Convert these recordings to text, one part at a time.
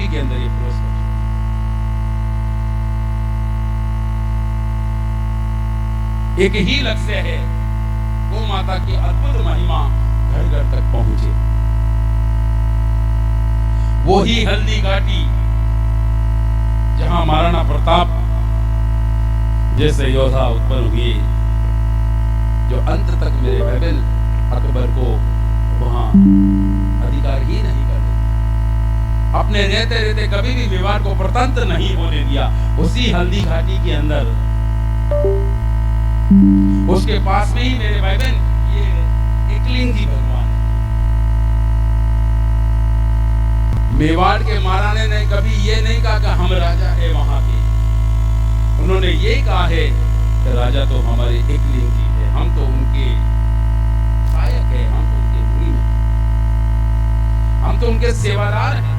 UP के अंदर ये प्रोसेस। एक ही लक्ष्य है, गौ माता की अद्भुत महिमा घर घर तक पहुंचे। वो ही हल्दी घाटी जहां महाराणा प्रताप जैसे योद्धा उत्पन्न हुए, जो अंत तक मेरे भाई बहन अकबर को वहां अधिकार ही नहीं करने दिया, अपने रहते रहते कभी भी मेवाड़ को प्रतंत्र नहीं होने दिया। उसी हल्दी घाटी के अंदर, उसके पास में ही मेरे भाई बहन ये एकलिंग जी भगवान है। मेवाड़ के महाराणे ने कभी ये नहीं कहा कि हम राजा है वहां के, उन्होंने ये कहा है कि राजा तो हमारे एकलिंग जी है, हम तो उनके सहायक है, हम तो उनके मुनि हैं, हम तो उनके सेवादार हैं।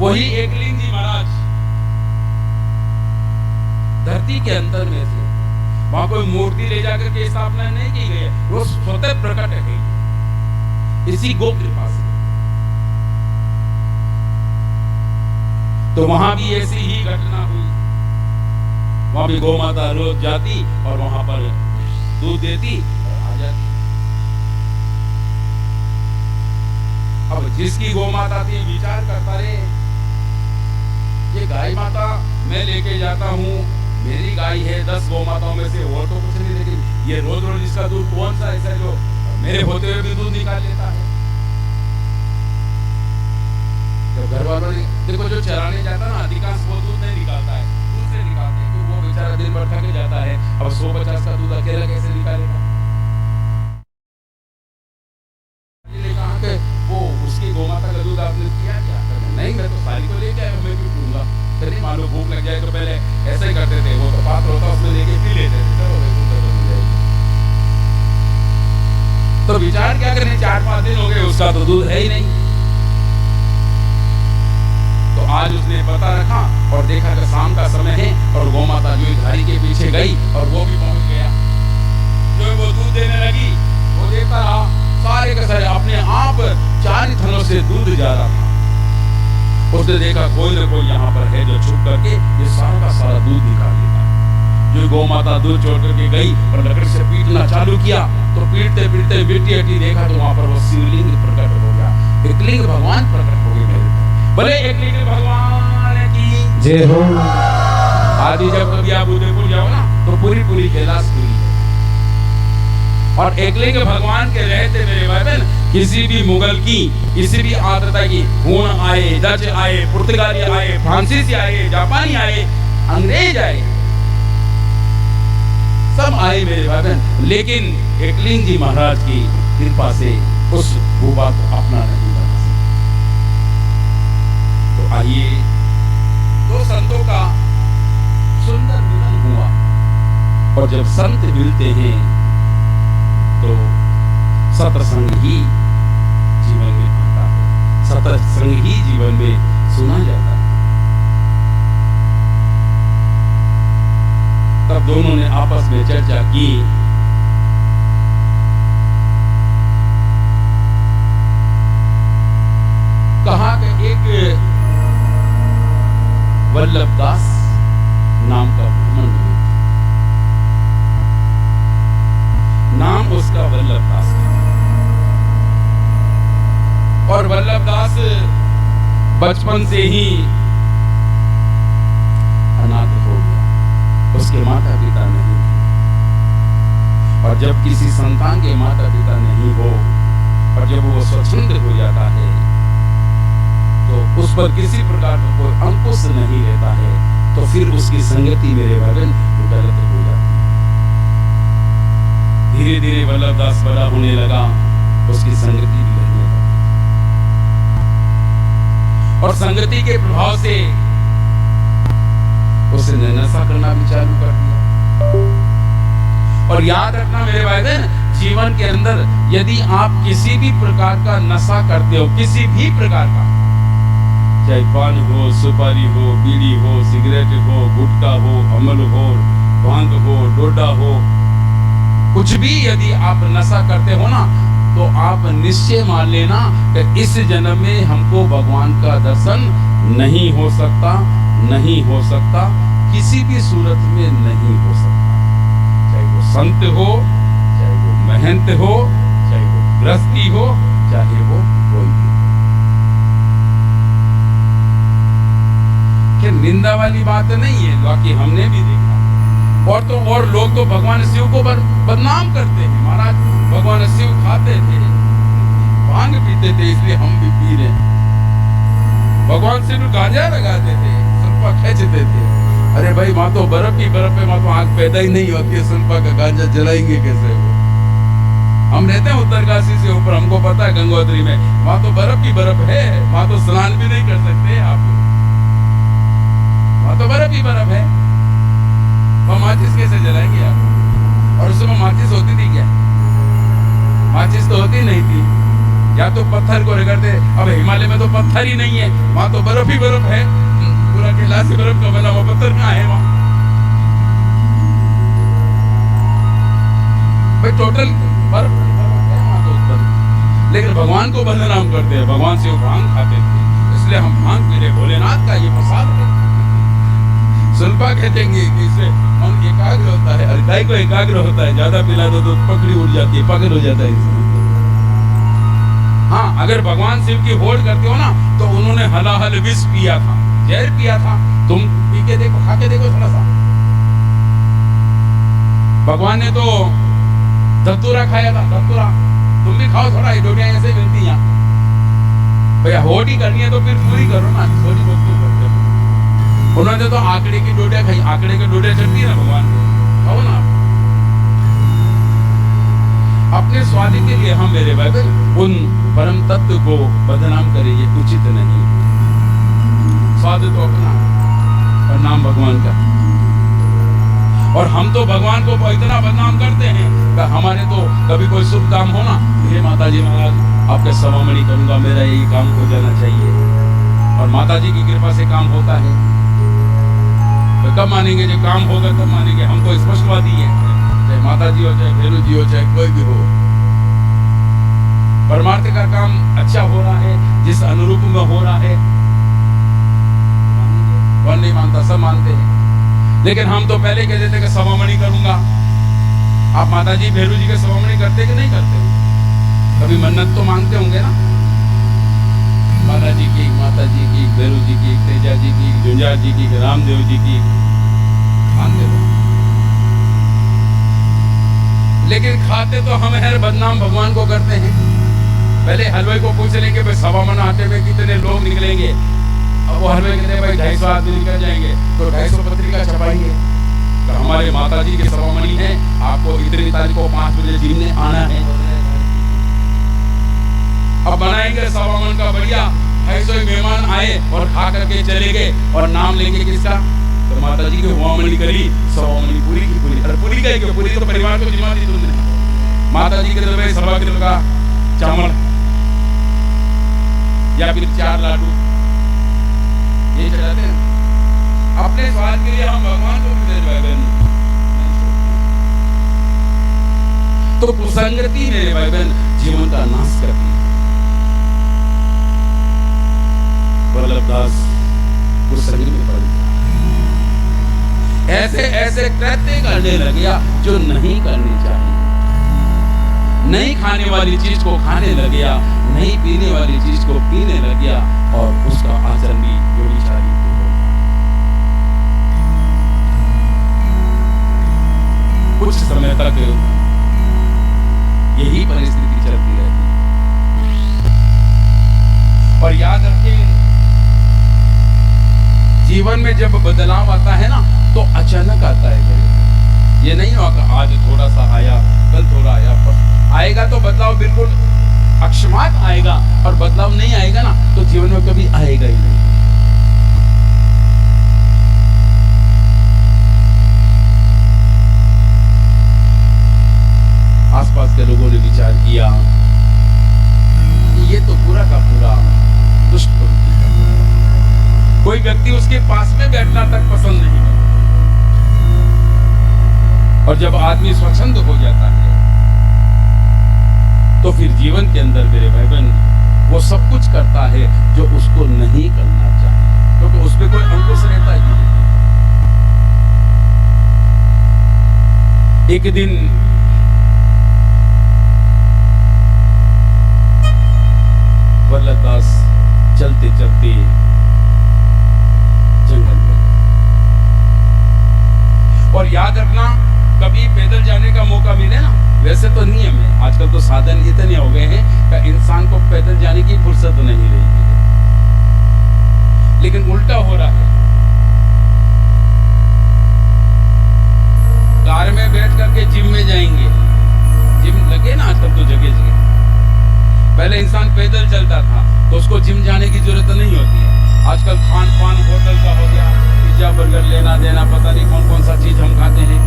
वही एकलिंग जी महाराज धरती के अंदर में थे, वहां कोई मूर्ति ले जाकर के स्थापना नहीं की गई है, वो स्वतः प्रकट है इसी गो कृपा से। तो वहां भी ऐसी ही घटना हुई, वहां भी गौ माता रोज जाती और वहां पर दूध देती और आ जाती। अब जिसकी गौ माता थी विचार करता रहे, ये गाय माता मैं लेके जाता हूँ, मेरी गाय है, 10 गौ माताओं में से और तो कुछ नहीं, लेकिन ये रोज रोज इसका दूध कौन सा ऐसा जो मेरे होते हुए भी दूध निकाल लेता है। जब घर वालों ने देखो, जो चराने जाता ना अधिकांश वो दूध नहीं निकालता है, दूध से निकालते हैं, क्योंकि वो बेचारा दिन भर थक जाता है। अब 150 का दूध अकेला कैसे निकालेगा? कहा कि वो उसकी गौ माता का दूध आपने किया क्या? नहीं, मैं तो सारी को लेके आया, मैं क्यों पीऊंगा? नहीं, मान लो भूख लग जाए तो पहले ऐसा ही करते थे, वो तो पात्र होता उसमें लेके पी लेते थे। तो विचार क्या करें, 4-5 दिन हो गए उसका तो दूध है ही नहीं। तो आज उसने पता रखा और देखा कि शाम का समय है और गौ माता जो धारी के पीछे गई और वो भी पहुंच गया, जो वो दूध देने लगी। वो देखता रहा, सारे के सारे अपने आप 4 थनों से दूध जा रहा था। उसने देखा कोई ना कोई यहाँ पर है जो छुप करके ये सारा का सारा दूध निकाल लेता है। जो गौ माता दूध छोड़ करके गई और लकड़ी से पीटना चालू किया, तो पीटते पीटते बिट्टी हटी देखा तो वहां पर वो शिवलिंग प्रकट हो गया, एकलिंग भगवान प्रकट हो गए। भले एकलिंग भगवान की जय हो। आदि जब कभी आप उदयपुर जाओ ना तो पूरी कैलाश पूरी है, और एकलिंग भगवान के रहते मेरे भाई बहन किसी भी मुगल की, किसी भी आदता की, हूण आए, डच आए, पुर्तगाली आए, फ्रांसीसी आए, जापानी आए, अंग्रेज आए, सब आए मेरे भाई बहन, लेकिन एकलिंग जी महाराज की कृपा से उस भूभा को अपना नहीं बना सके। तो आइए, 2 संतों का सुंदर मिलन हुआ, और जब संत मिलते हैं तो सत्संग ही जीवन में आता है, सत्संग ही जीवन में सुना जाता है। तब दोनों ने आपस में चर्चा की, कहा कि एक वल्लभदास नाम का ब्राह्मण है, नाम उसका वल्लभदास है, और वल्लभदास बचपन से ही अनाथ हो गया, उसके माता पिता नहीं थे, और जब किसी संतान के माता पिता नहीं हो और जब वो स्वच्छंद हो जाता है तो उस पर किसी प्रकार का कोई अंकुश नहीं रहता है, तो फिर उसकी संगति मेरे भगन गलत हो जाती है। धीरे धीरे वल्लभदास बड़ा होने लगा, उसकी संगति भी रहने लगी, और संगति के प्रभाव से उसने नशा करना भी चालू कर दिया। और याद रखना मेरे भाई बहन, जीवन के अंदर यदि आप किसी भी प्रकार का नशा करते हो, किसी भी प्रकार का, चाहे पान हो, सुपारी हो, बीड़ी हो, सिगरेट हो, गुटखा हो, अमल हो, भांग हो, डोडा हो, कुछ भी यदि आप नशा करते हो ना, तो आप निश्चय मान लेना कि इस जन्म में हमको भगवान का दर्शन नहीं हो सकता, नहीं हो सकता, किसी भी सूरत में नहीं हो सकता। चाहे वो संत हो, चाहे वो महंत हो, चाहे वो गृहस्थी हो, चाहे वो कोई भी। कि निंदा वाली बात नहीं है, बाकी हमने भी देखा। और लोग तो भगवान शिव को बदनाम करते हैं। महाराज भगवान शिव खाते थे, भांग पीते थे, इसलिए हम भी पी रहे हैं। भगवान शिव गांजा लगाते थे, सुल्फा खींचते थे। अरे भाई वहां तो बर्फ ही बर्फ है, वहां तो आग पैदा ही नहीं होती है, सुल्फा का गांजा जलाएंगे कैसे वो? हम रहते हैं उत्तरकाशी से ऊपर, हमको पता है गंगोत्री में वहां तो बर्फ ही बर्फ है, वहां तो स्नान भी नहीं कर सकते आप, वहां तो बर्फ ही बर्फ है। वह माचिस कैसे जलाएंगे आप? और उस समय माचिस होती थी क्या? माचिस तो होती नहीं थी, या तो पत्थर को रगड़ते। अब हिमालय में तो पत्थर ही नहीं है, वहां तो बर्फ ही बर्फ है, पूरा कैलाश ही बर्फ का बना हुआ, पत्थर कहाँ है वहां? भाई टोटल बर्फ है वहां तो उत्तर। लेकिन भगवान को बदनाम करते हैं। भगवान शिव भांग खाते थे, इसलिए हम भांग पी रहे। भोलेनाथ का ये प्रसाद है। सुल्फा खेचेंगे कि इससे मन एकाग्र होता है, हृदय को एकाग्र होता है। ज्यादा पिला दो तो पकड़ी उड़ जाती है, पकड़ हो जाता है। हाँ, अगर भगवान शिव की होड़ करते हो ना, तो उन्होंने हलाहल विष पिया था, जहर पिया था। तुम पी के देखो, खा के देखो थोड़ा सा। भगवान ने तो धतूरा खाया था, धतूरा। तुम भी खाओ थोड़ा, डोडियां ऐसे मिलती हैं। भैया होड़ ही करनी है तो फिर पूरी करो ना, थोड़ी बहुत क्यों करते हो? उन्होंने तो आंकड़े की डोडियां खाई, आंकड़े की डोडियां चढ़ती है ना भगवान, खाओ ना। अपने स्वाद के लिए हम मेरे भाई उन परम तत्व को बदनाम करें, ये उचित नहीं। स्वाद तो अपना और नाम भगवान का। और हम तो भगवान को इतना बदनाम करते हैं कि हमारे तो कभी कोई शुभ काम हो ना, हे माता जी महाराज आपके सवामणि करूंगा, मेरा यही काम हो जाना चाहिए। और माता जी की कृपा से काम होता है। तो कब मानेंगे? जब काम होगा तब मानेंगे। हम तो स्पष्टवादी हैं, चाहे माता जी हो, चाहे भैरव जी हो, चाहे कोई भी हो। परमार्थ का काम अच्छा हो रहा है, जिस अनुरूप में हो रहा है, कौन नहीं मानता? सब मानते हैं। लेकिन हम तो पहले कह देते कि सवामणि करूंगा। आप माता जी भैरव जी के सवामणि करते कि नहीं करते? कभी मन्नत तो मांगते होंगे ना, माता जी की, भैरव जी की, तेजा जी की, झुंझार जी की, रामदेव जी की, मानते हो। लेकिन खाते तो हम है, बदनाम भगवान को करते हैं। पहले हलवाई को पूछ लेंगे भाई सवा मन आटे में कितने लोग निकलेंगे। अब वो हलवाई कहते हैं भाई 250 आदमी निकल जाएंगे, तो 250 पत्रिका छपाएंगे। तो हमारे माता जी के सवामणि है, आपको इतनी तारीख को 5 बजे जीने आना है। अब बनाएंगे सवामन का बढ़िया, 250 मेहमान आए और खा करके चले गए, और नाम लेंगे किसका? तो माता जी की होमनी करी, सवामणि पूरी की पूरी। अरे पूरी का क्यों? पूरी तो परिवार को जिम्मा दी तुमने। माता जी के तो भाई 1.25 किलो का चावल या फिर 4 लाडू ये चढ़ाते हैं। अपने स्वाद के लिए हम भगवान को भी दे। तो कुसंगति मेरे भाई बहन जीवन का नाश करती है। वल्लभदास कुसंग में पड़ गया, ऐसे ऐसे कृत्य करने लग गया जो नहीं करने चाहिए। नहीं खाने वाली चीज को खाने लग गया, नहीं पीने वाली चीज को पीने लग गया, और उसका आचरण भी व्यभिचारी हो गया। कुछ समय तक यही परिस्थिति चलती रहती। और याद रखें, जीवन में जब बदलाव आता है ना, तो अचानक आता है। ये नहीं होगा आज थोड़ा सा आया, कल थोड़ा आया, पर आएगा तो बदलाव बिल्कुल अकस्मात आएगा। और बदलाव नहीं आएगा ना, तो जीवन में कभी आएगा ही नहीं। आसपास के लोगों ने विचार किया, ये तो पूरा का पूरा दुष्ट प्रवृत्ति है। कोई व्यक्ति उसके पास में बैठना तक पसंद नहीं है। और जब आदमी स्वच्छंद हो जाता है, तो फिर जीवन के अंदर मेरे भाई बहन वो सब कुछ करता है जो उसको नहीं करना चाहिए, क्योंकि उसमें कोई अंकुश रहता ही नहीं। एक दिन वल्लभदास चलते चलते जंगल में, और याद रखना कभी पैदल जाने का मौका मिले ना, वैसे तो नियम है, आजकल तो साधन इतने हो गए हैं कि इंसान को पैदल जाने की फुर्सत नहीं रही है, लेकिन उल्टा हो रहा है। कार में बैठ करके जिम में जाएंगे, जिम लगे ना आजकल तो जगह जगह। पहले इंसान पैदल चलता था तो उसको जिम जाने की जरूरत नहीं होती है। आजकल खान पान होटल का हो गया, पिज्जा बर्गर लेना देना, पता नहीं कौन कौन सा चीज हम खाते हैं।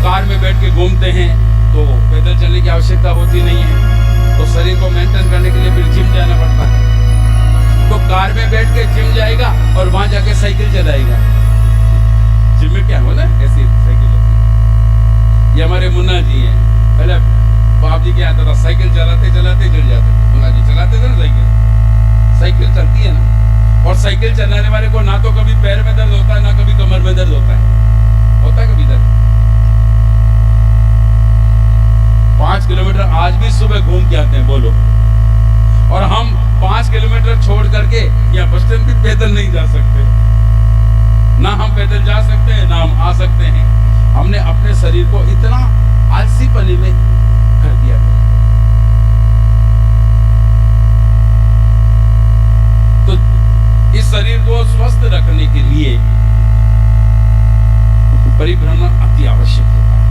कार में बैठ के घूमते हैं तो पैदल चलने की आवश्यकता होती नहीं है, तो शरीर को मेंटेन करने के लिए फिर जिम जाना पड़ता है। तो कार में बैठ के जिम जाएगा और वहां जाके साइकिल चलाएगा। जिम में क्या हो ना, ऐसी साइकिल होती है। ये हमारे मुन्ना जी हैं, पहले बाप जी क्या आता था, साइकिल चलाते चलाते गिर जाते। मुन्ना जी चलाते थे ना साइकिल, साइकिल चलती है ना, और साइकिल चलाने वाले को ना तो कभी पैर में दर्द होता है ना कभी कमर में दर्द होता है कभी दर्द। 5 किलोमीटर आज भी सुबह घूम के आते हैं, बोलो। और हम 5 किलोमीटर छोड़ करके या बस स्टैंड भी पैदल नहीं जा सकते, ना हम पैदल जा सकते हैं ना हम आ सकते हैं। हमने अपने शरीर को इतना आलसीपने में कर दिया। तो इस शरीर को स्वस्थ रखने के लिए परिभ्रमण अति आवश्यक होता है।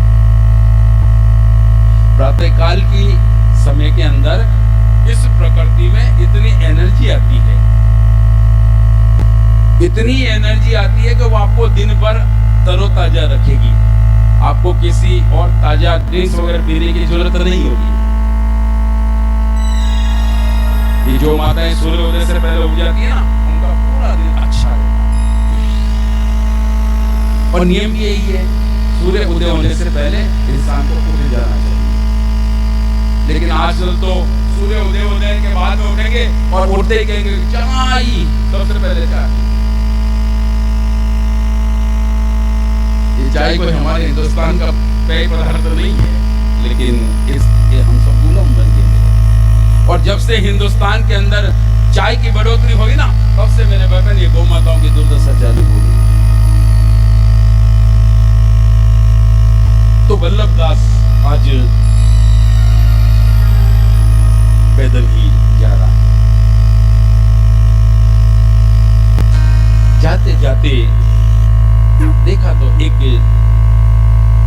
प्रातःकाल की समय के अंदर इस प्रकृति में इतनी एनर्जी आती है, इतनी एनर्जी आती है कि वो आपको दिन भर तरोताजा रखेगी। आपको किसी और ताजा ड्रिंक्स वगैरह पीने की जरूरत नहीं होगी। ये जो माताएं सूर्योदय से पहले उठ जाती है ना, उनका पूरा दिन अच्छा रहता है। और नियम भी यही है, सूर्य उदय होने से पहले इंसान को उठ जाना चाहिए। लेकिन आजकल तो सूर्य उदय होने के बाद में उठेंगे और उठते ही कहेंगे चाय, सबसे पहले चाय। ये चाय कोई हमारे हिंदुस्तान का पेय पदार्थ नहीं है, लेकिन इसके हम सब गुलाम बन गए। और जब से हिंदुस्तान के अंदर चाय की बढ़ोतरी हुई ना, तब से मेरे बहन ये गौ माताओं की दुर्दशा चालू हो गई। तो वल्लभदास आज पैदल ही जा रहा है। जाते जाते देखा तो एक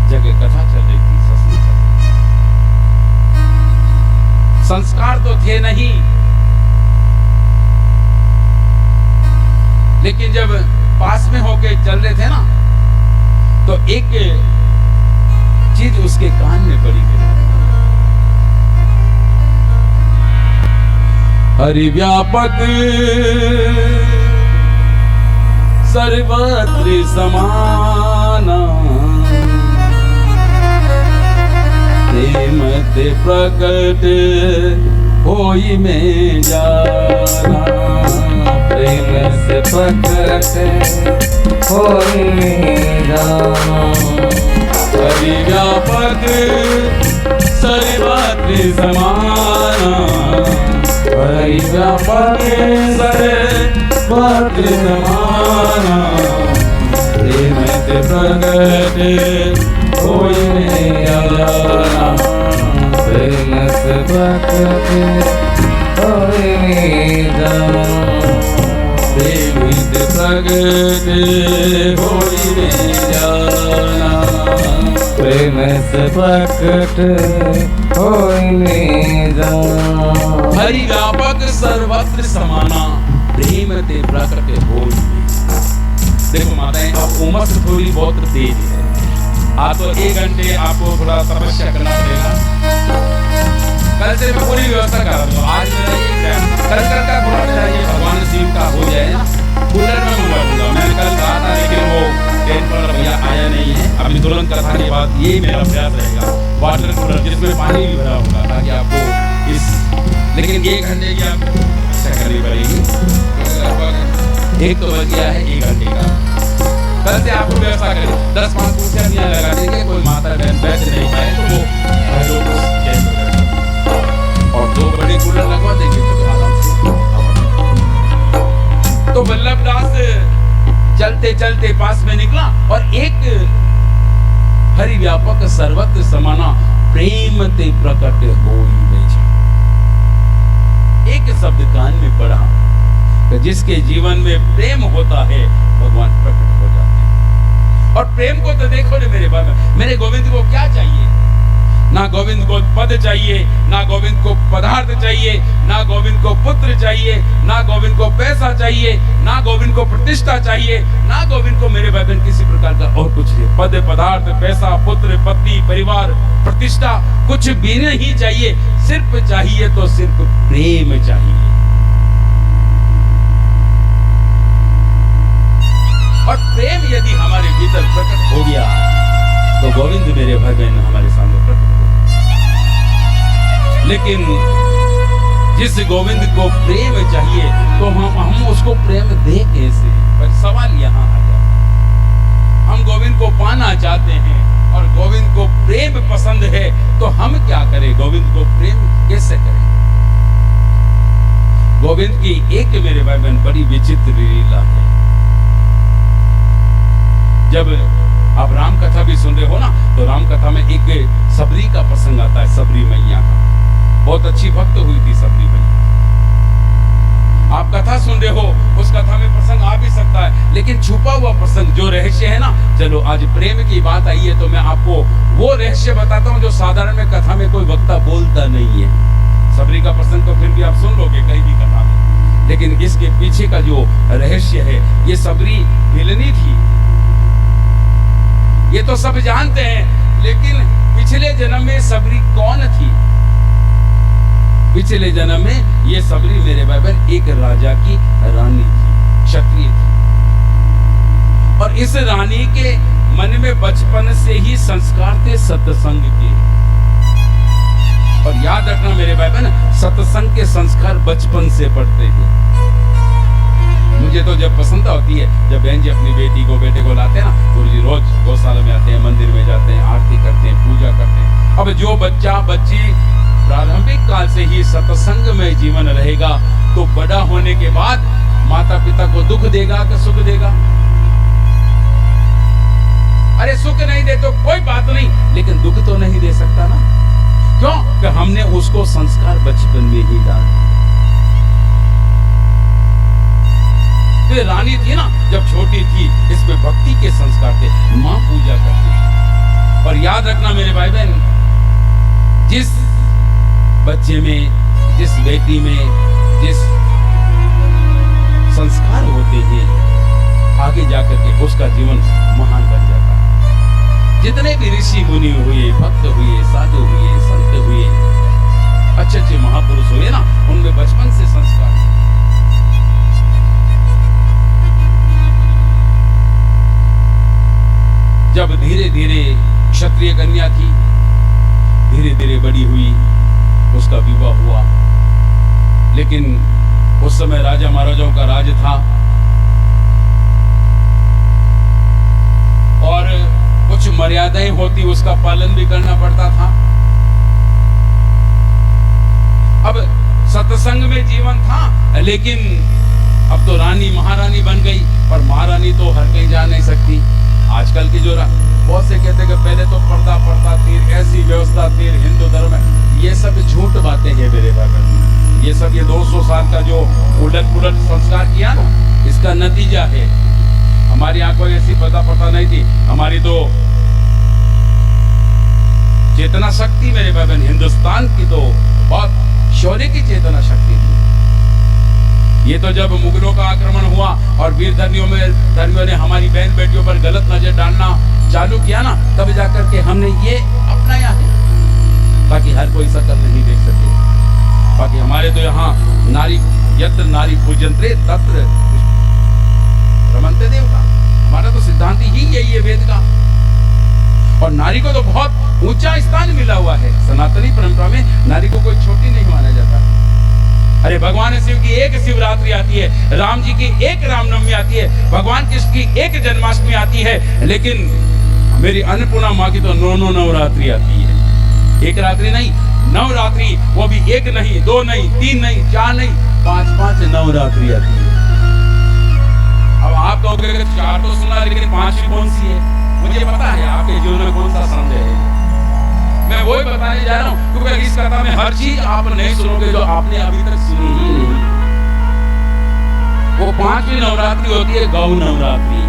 जगह कथा चल रही थी, सत्संग चल रही थी। संस्कार तो थे नहीं, लेकिन जब पास में होके चल रहे थे ना, तो एक चीज उसके कान में पड़ी गई। हरि व्यापक सर्वत्र समाना, प्रेमत प्रकट होई में जाना। प्रेम से प्रकट होई में जाना। हरि व्यापक सर्वत्र समाना, हरि व्यापक सर्वत्र समाना। प्रेमत प्रकट होई में जाना। प्रेम से प्रकट होई में जाना। प्रेमित प्रकट होई में जाना। प्रेम से प्रकट होई में जाना। हरि व्यापक सर्वत्र समाना, प्रेम ते प्रकट होई में। देखो माताएं, अब उमस थोड़ी बहुत तेज है, आप तो 1 घंटे आपको थोड़ा तपस्या करना पड़ेगा। कल से मैं पूरी व्यवस्था कर रहा हूँ। आज मेरा ये प्लान कल का पूरा मेरा ये भगवान शिव का हो जाए ना, कूलर में मंगवा दूंगा। मैंने कल कहा था, लेकिन वो ट्रेन पर भैया आया नहीं है। अभी तुरंत कथा के बाद ये मेरा प्रयास रहेगा। वाटर कूलर जिसमें पानी भी भरा होगा, ताकि आपको लेकिन 1 घंटे की आप अच्छा करनी पड़ेगी। लगभग 1 तो बज गया है 1 घंटे का। कल से आपको व्यवस्था करें, 10-5 कुर्सियां लगा देंगे, कोई माता बहन बैठ नहीं पाए तो वो पहले और 2 बड़े कूलर लगवा देंगे तो आराम से। तो वल्लभ दास चलते चलते पास में निकला और एक हरि व्यापक सर्वत्र समाना प्रेम ते प्रकट होई बेचा। एक शब्द कान में पड़ा कि जिसके जीवन में प्रेम होता है भगवान प्रकट हो जाते हैं। और प्रेम को तो देखो ना मेरे बाबा, मेरे गोविंद को क्या चाहिए? ना गोविंद को पद चाहिए, ना गोविंद को पदार्थ चाहिए, ना गोविंद को पुत्र चाहिए, ना गोविंद को पैसा चाहिए, ना गोविंद को प्रतिष्ठा चाहिए, ना गोविंद को मेरे भाई किसी प्रकार का और कुछ नहीं। पद, पदार्थ, पैसा, पुत्र, पत्नी, परिवार, प्रतिष्ठा कुछ भी नहीं चाहिए। सिर्फ चाहिए तो सिर्फ प्रेम चाहिए। और प्रेम यदि हमारे भीतर प्रकट हो गया तो गोविंद मेरे भाई बहन हमारे सामने प्रकट हो। लेकिन जिस गोविंद को प्रेम चाहिए तो हम उसको प्रेम दे कैसे? पर सवाल यहाँ आ जाता है। हम गोविंद को पाना चाहते हैं और गोविंद को प्रेम पसंद है, तो हम क्या करें? गोविंद को प्रेम कैसे करें? गोविंद की एक मेरे भाई बहन बड़ी विचित्र लीला है। जब आप राम कथा भी सुन रहे हो ना, तो राम कथा में एक सबरी का प्रसंग आता है, सबरी मैया का। बहुत अच्छी भक्त हुई थी सबरी मैया। आप कथा सुन रहे हो, उस कथा में प्रसंग आ भी सकता है, लेकिन छुपा हुआ प्रसंग जो रहस्य है ना, चलो आज प्रेम की बात आई है तो मैं आपको वो रहस्य बताता हूँ जो साधारण में कथा में कोई वक्ता बोलता नहीं है। सबरी का प्रसंग तो फिर भी आप सुन लोगे कहीं भी कथा में, लेकिन इसके पीछे का जो रहस्य है, ये सबरी विलनी थी, ये तो सब जानते हैं। लेकिन पिछले जन्म में सबरी कौन थी? पिछले जन्म में ये सबरी मेरे भाई बहन एक राजा की रानी थी, क्षत्रिय थी। और इस रानी के मन में बचपन से ही संस्कार थे सत्संग के। और याद रखना मेरे भाई बहन, सत्संग के संस्कार बचपन से पढ़ते हैं। मुझे तो जब पसंद होती है जब बहन जी अपनी बेटी को बेटे को लाते हैं ना, गुरुजी रोज गौशाला में आते हैं, मंदिर में जाते हैं, आरती करते हैं, पूजा करते हैं। अब जो बच्चा बच्ची प्रारंभिक काल से ही सत्संग में जीवन रहेगा तो बड़ा होने के बाद माता पिता को दुख देगा कि सुख देगा? अरे सुख नहीं दे तो कोई बात नहीं, लेकिन दुख तो नहीं दे सकता ना। क्यों? कि हमने उसको संस्कार बचपन में ही डाल दिए। तो रानी थी ना, जब छोटी थी, इसमें भक्ति के संस्कार थे, मां पूजा करती थी। और याद रखना मेरे भाई बहन, जिस बच्चे में, जिस बेटी में जिस संस्कार होते हैं, आगे जाकर के उसका जीवन महान बन जाता है। जितने भी ऋषि मुनि हुए, भक्त हुए, साधु हुए, संत हुए, अच्छे अच्छे महापुरुष हुए ना, उनमें बचपन से संस्कार। जब धीरे धीरे क्षत्रिय कन्या थी, धीरे धीरे बड़ी हुई, उसका विवाह हुआ। लेकिन उस समय राजा महाराजाओं का राज था और कुछ मर्यादाएं होती, उसका पालन भी करना पड़ता था। अब सत्संग में जीवन था, लेकिन अब तो रानी महारानी बन गई, और महारानी तो हर कहीं जा नहीं सकती। आजकल की जो बहुत से कहते हैं कि पहले तो पर्दा तीर, ऐसी व्यवस्था थी हिंदू धर्म में, ये सब झूठ बातें हैं मेरे भाई। ये सब ये 200 साल का जो उलट पुलट संस्कार किया ना, इसका नतीजा है। हमारी आंखों ऐसी पर्दा नहीं थी, हमारी तो चेतना शक्ति मेरे भाई बहन, हिंदुस्तान की तो बहुत शौर्य की चेतना शक्ति थी। ये तो जब मुगलों का आक्रमण हुआ और वीर धर्मियों ने हमारी बहन बेटियों पर गलत नजर डालना चालू किया ना, तब जाकर के हमने ये अपनाया है, ताकि हर कोई शकल नहीं देख सके। बाकी हमारे तो यहाँ नारी यत्र नारी पूजन्ते तत्र रमन्ते देवता, हमारा तो सिद्धांत ही यही है वेद का। और नारी को तो बहुत ऊंचा स्थान मिला हुआ है। सनातनी परंपरा में नारी को कोई छोटी नहीं माना जाता। अरे भगवान शिव की एक शिवरात्रि आती है, राम जी की एक रामनवमी आती है, भगवान कृष्ण की एक जन्माष्टमी आती है, लेकिन मेरी अन्नपूर्णा माँ की तो 9 नवरात्रि आती है। एक रात्रि नहीं, नवरात्रि, वो भी एक नहीं, 2 नहीं, 3 नहीं, 4 नहीं, 5 नवरात्रि आती है। अब आप कहोगे कि 4 तो सुना, लेकिन 5वीं कौन सी है? मुझे पता है आपके जीवन में कौन सा संदेह है। मैं वही बताने जा रहा हूं, क्योंकि इस कथा में हर चीज आप नहीं सुनोगे जो आपने अभी तक सुनी ही नहीं। वो 5वीं नवरात्रि होती है गौ नवरात्रि,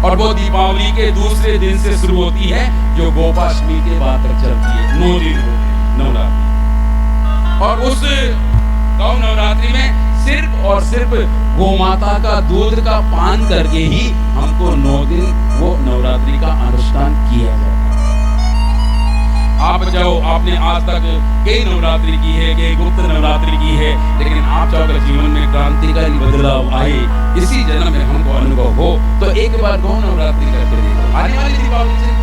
और वो दीपावली के दूसरे दिन से शुरू होती है, जो गोपाष्टमी के बाद तक चलती है। 9 दिन होते हैं नवरात्रि। और उस गौ नवरात्रि में सिर्फ और सिर्फ गोमाता का दूध का पान करके ही हमको 9 दिन वो नवरात्रि का अनुष्ठान किया जाता है। आप चाहो, आपने आज तक कई नवरात्रि की है, कई गुप्त नवरात्रि की है, लेकिन आप चाहो अगर जीवन में क्रांतिकारी बदलाव आए, इसी जन्म में हमको अनुभव हो, तो एक बार गौ नवरात्रि करके देखो। आने वाली दीपावली से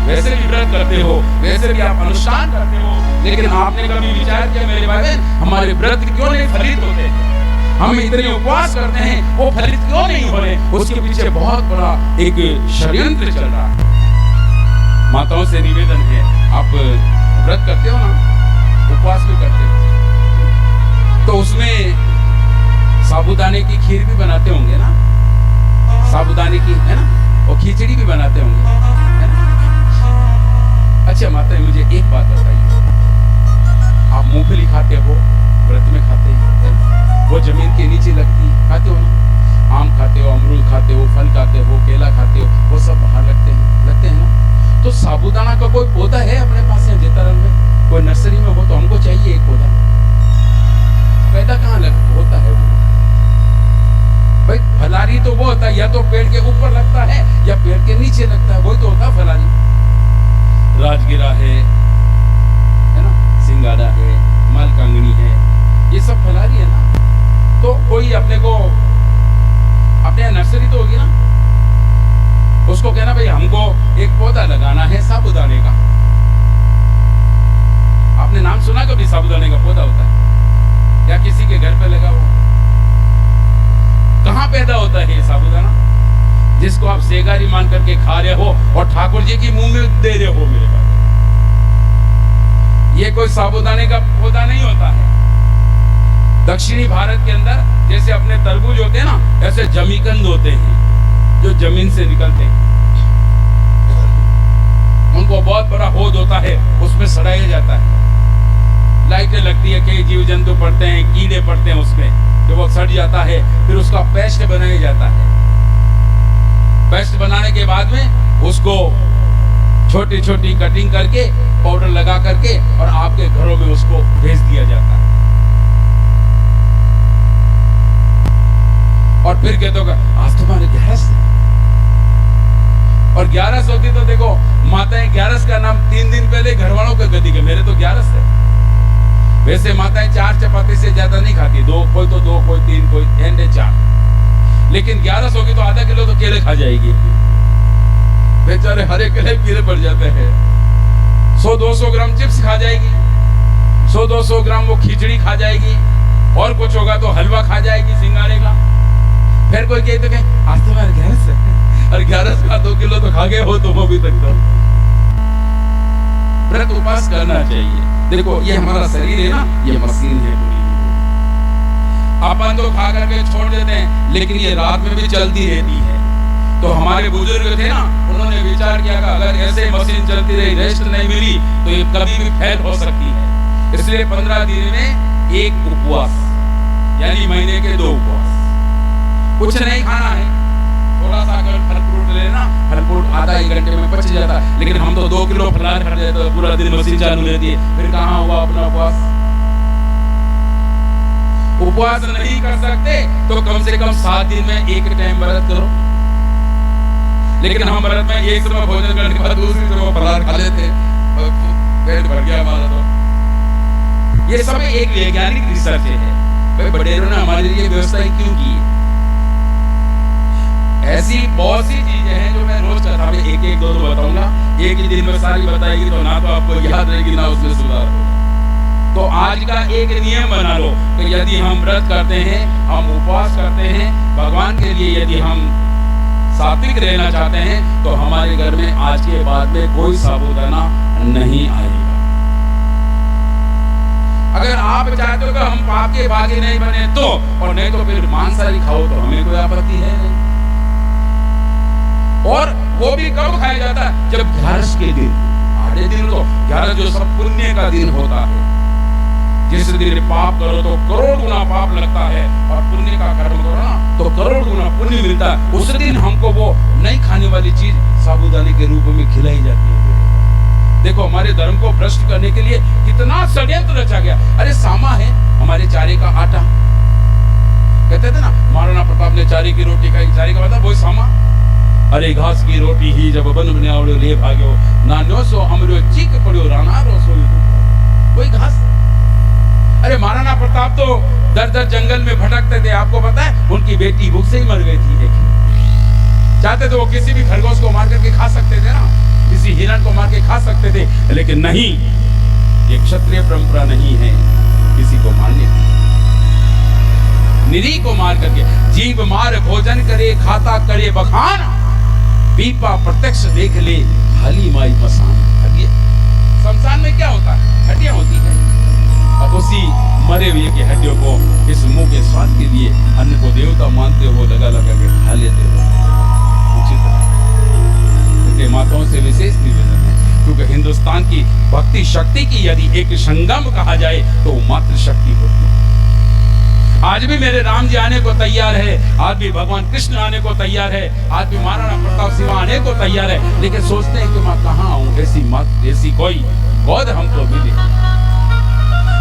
वैसे भी व्रत करते हो, वैसे भी आप अनुष्ठान करते हो, लेकिन आपने कभी विचार किया मेरे भाई बहन, हमारे व्रत क्यों नहीं फलित होते? हम इतने उपवास करते हैं, वो फलित क्यों नहीं हो रहे? उसके पीछे बहुत बड़ा एक षड्यंत्र चल रहा है। माताओं से निवेदन है, आप व्रत करते हो ना, उपवास भी करते हो, तो उसमें साबूदाने की खीर भी बनाते होंगे ना, साबूदाने की, है ना, और खिचड़ी भी बनाते होंगे, है ना। अच्छा माता, मुझे एक बात बताइए, आप मूंगफली खाते हो, व्रत में खाते हैं, वो जमीन के नीचे लगती है, खाते हो ना। आम खाते हो, अमरूद खाते हो, फल खाते हो, केला खाते हो, वो सब बाहर लगते हैं ना। तो साबूदाना का कोई पौधा है अपने पास या जेतारन में, कोई नर्सरी में हो तो हमको चाहिए एक पौधा। पैदा कहाँ होता है वो? भाई फलारी तो वो होता है, या तो पेड़ के ऊपर लगता है या पेड़ के नीचे लगता है, वही तो होता है फलारी। राजगिरा है ना, सिंगाड़ा है, मलकांगनी है, ये सब फलारी है ना। तो कोई अपने को, अपने नर्सरी तो होगी ना, उसको कहना भाई हमको एक पौधा लगाना है साबूदाने का। आपने नाम सुना कभी साबूदाने का पौधा होता है, या किसी के घर पे लगा हो? कहां पैदा होता है ये साबूदाना, जिसको आप सेगारी मान करके खा रहे हो और ठाकुर जी की मुंह में दे रहे हो? मेरे पास ये कोई साबूदाने का पौधा नहीं होता है। दक्षिणी भारत के अंदर जैसे अपने तरबूज होते हैं ना, ऐसे जमीकंद होते हैं जो जमीन से निकलते हैं। उनको बहुत बड़ा होद होता है, उसमें सड़ाया जाता है, लाइटें लगती है, कई जीव जंतु पड़ते हैं, कीड़े पड़ते हैं उसमें, जब वो सड़ जाता है फिर उसका पेस्ट बनाया जाता है। पेस्ट बनाने के बाद में उसको छोटी छोटी कटिंग करके पाउडर लगा करके और आपके घरों में उसको भेज दिया जाता है। और फिर कहते हो आज तुम्हारे 11 है, और 11 होती तो देखो माताएं 11 का नाम 3 दिन पहले घर वालों के गदी के, मेरे तो 11 है। वैसे माताएं 4 चपाती से ज्यादा नहीं खाती, 2 कोई तो 2 कोई 3 कोई एंड 4, लेकिन 11 होगी तो आधा किलो तो केले खा जाएगी। बेचारे हरे केले पीले पड़ जाते हैं। 100-200 ग्राम चिप्स खा जाएगी, 100-200 ग्राम वो खिचड़ी खा जाएगी, और कुछ होगा तो हलवा खा जाएगी सिंगाड़े का। फिर कोई कहते कि आज तुम्हारे 11 है, और 11 का 2 किलो तो खा गए हो तुम अभी तक। तो व्रत उपवास करना चाहिए। देखो ये हमारा शरीर है ना, ये मशीन है पूरी, अपन तो खा करके छोड़ देते हैं, लेकिन ये रात में भी चलती रहती है। तो हमारे बुजुर्ग थे ना, उन्होंने विचार किया कि अगर ऐसे मशीन चलती रही, रेस्ट नहीं मिली, तो ये कभी भी फेल हो सकती है। इसलिए 15 दिन में 1 उपवास, यानी महीने के 2 उपवास, कुछ नहीं खाना है, थोड़ा सा अगर फल फ्रूट लेना, फल फ्रूट आधा 1 घंटे में पच जाता है, लेकिन हम तो 2 किलो फलाहार खा लेते हैं, पूरा दिन मशीन चालू रहती है, फिर कहाँ हुआ अपना उपवास। उपवास नहीं कर सकते तो कम से कम 7 दिन में 1 टाइम व्रत करो। लेकिन हम व्रत में एक समय भोजन करने के बाद दूसरी समय फलाहार खा लेते हैं, पेट भर गया हमारा। तो ये सब एक वैज्ञानिक रिसर्च है, भाई बड़ेरों ने हमारे लिए व्यवस्था क्यों की है। ऐसी बहुत सी चीजें हैं जो मैं रोज कथा में एक एक दो बताऊंगा। एक ही दिन में सारी बताएगी तो ना तो आपको याद रहेगी ना उसमें सुधार होगा। तो आज का एक नियम बना लो कि यदि हम व्रत करते हैं, हम उपवास करते हैं भगवान के लिए, यदि हम सात्विक रहना चाहते हैं तो हमारे घर में आज के बाद में कोई साबूदाना नहीं आएगा। अगर आप चाहते हो कि हम पाप के भागी नहीं बने तो, और नहीं तो फिर मांसाहारी खाओ तो हमें कोई आपत्ति है नहीं। और वो भी कब खाया जाता है? जब 11 के दिन, आधे दिन तो 11 जो सब पुण्य का दिन होता है, जिस दिन पाप करो तो करोड़ गुना पाप लगता है और पुण्य का कर्म करो ना तो करोड़ गुना पुण्य मिलता है। उस दिन हमको वो नहीं खाने वाली चीज साबूदाने के रूप में खिलाई जाती है। देखो हमारे धर्म को भ्रष्ट करने के लिए कितना षड्यंत्र रचा गया। अरे सामा है हमारे चारे का आटा, कहते थे ना महाराणा प्रताप ने चारे की रोटी खाई, चारे का मतलब वो सामा। अरे घास की रोटी ही जब बन बना ले भाग्यो ना नो सो हमरो चीक पड़ो राणा रो सो, वही घास। अरे महाराणा प्रताप तो दर दर जंगल में भटकते थे, आपको पता है उनकी बेटी भूख से ही मर गई थी। चाहते थे वो किसी भी खरगोश को मार करके खा सकते थे ना, किसी हिरण को मार के खा सकते थे, लेकिन नहीं, ये क्षत्रिय परंपरा नहीं है किसी को मारने की। निरी को मार करके जीव मार भोजन करे, खाता करे बखान, पीपा प्रत्यक्ष देख ले हाली माई मसान। शमशान में क्या होता है? हड्डियां होती है, अब उसी मरे हुए की हड्डियों को इस मुंह के स्वाद के लिए अन्न को देवता मानते हो लगा लगा के खा लेते हो। उचित है, माताओं से विशेष निवेदन है, क्योंकि हिंदुस्तान की भक्ति शक्ति की यदि एक संगम कहा जाए तो मातृ शक्ति होती है। आज भी मेरे राम जी आने को तैयार है, आज भी भगवान कृष्ण आने को तैयार है, आज भी महाराणा प्रताप सिंह आने को तैयार है, लेकिन सोचते हैं कि मैं कहाँ आऊं, ऐसी कोई गोद हमको मिले।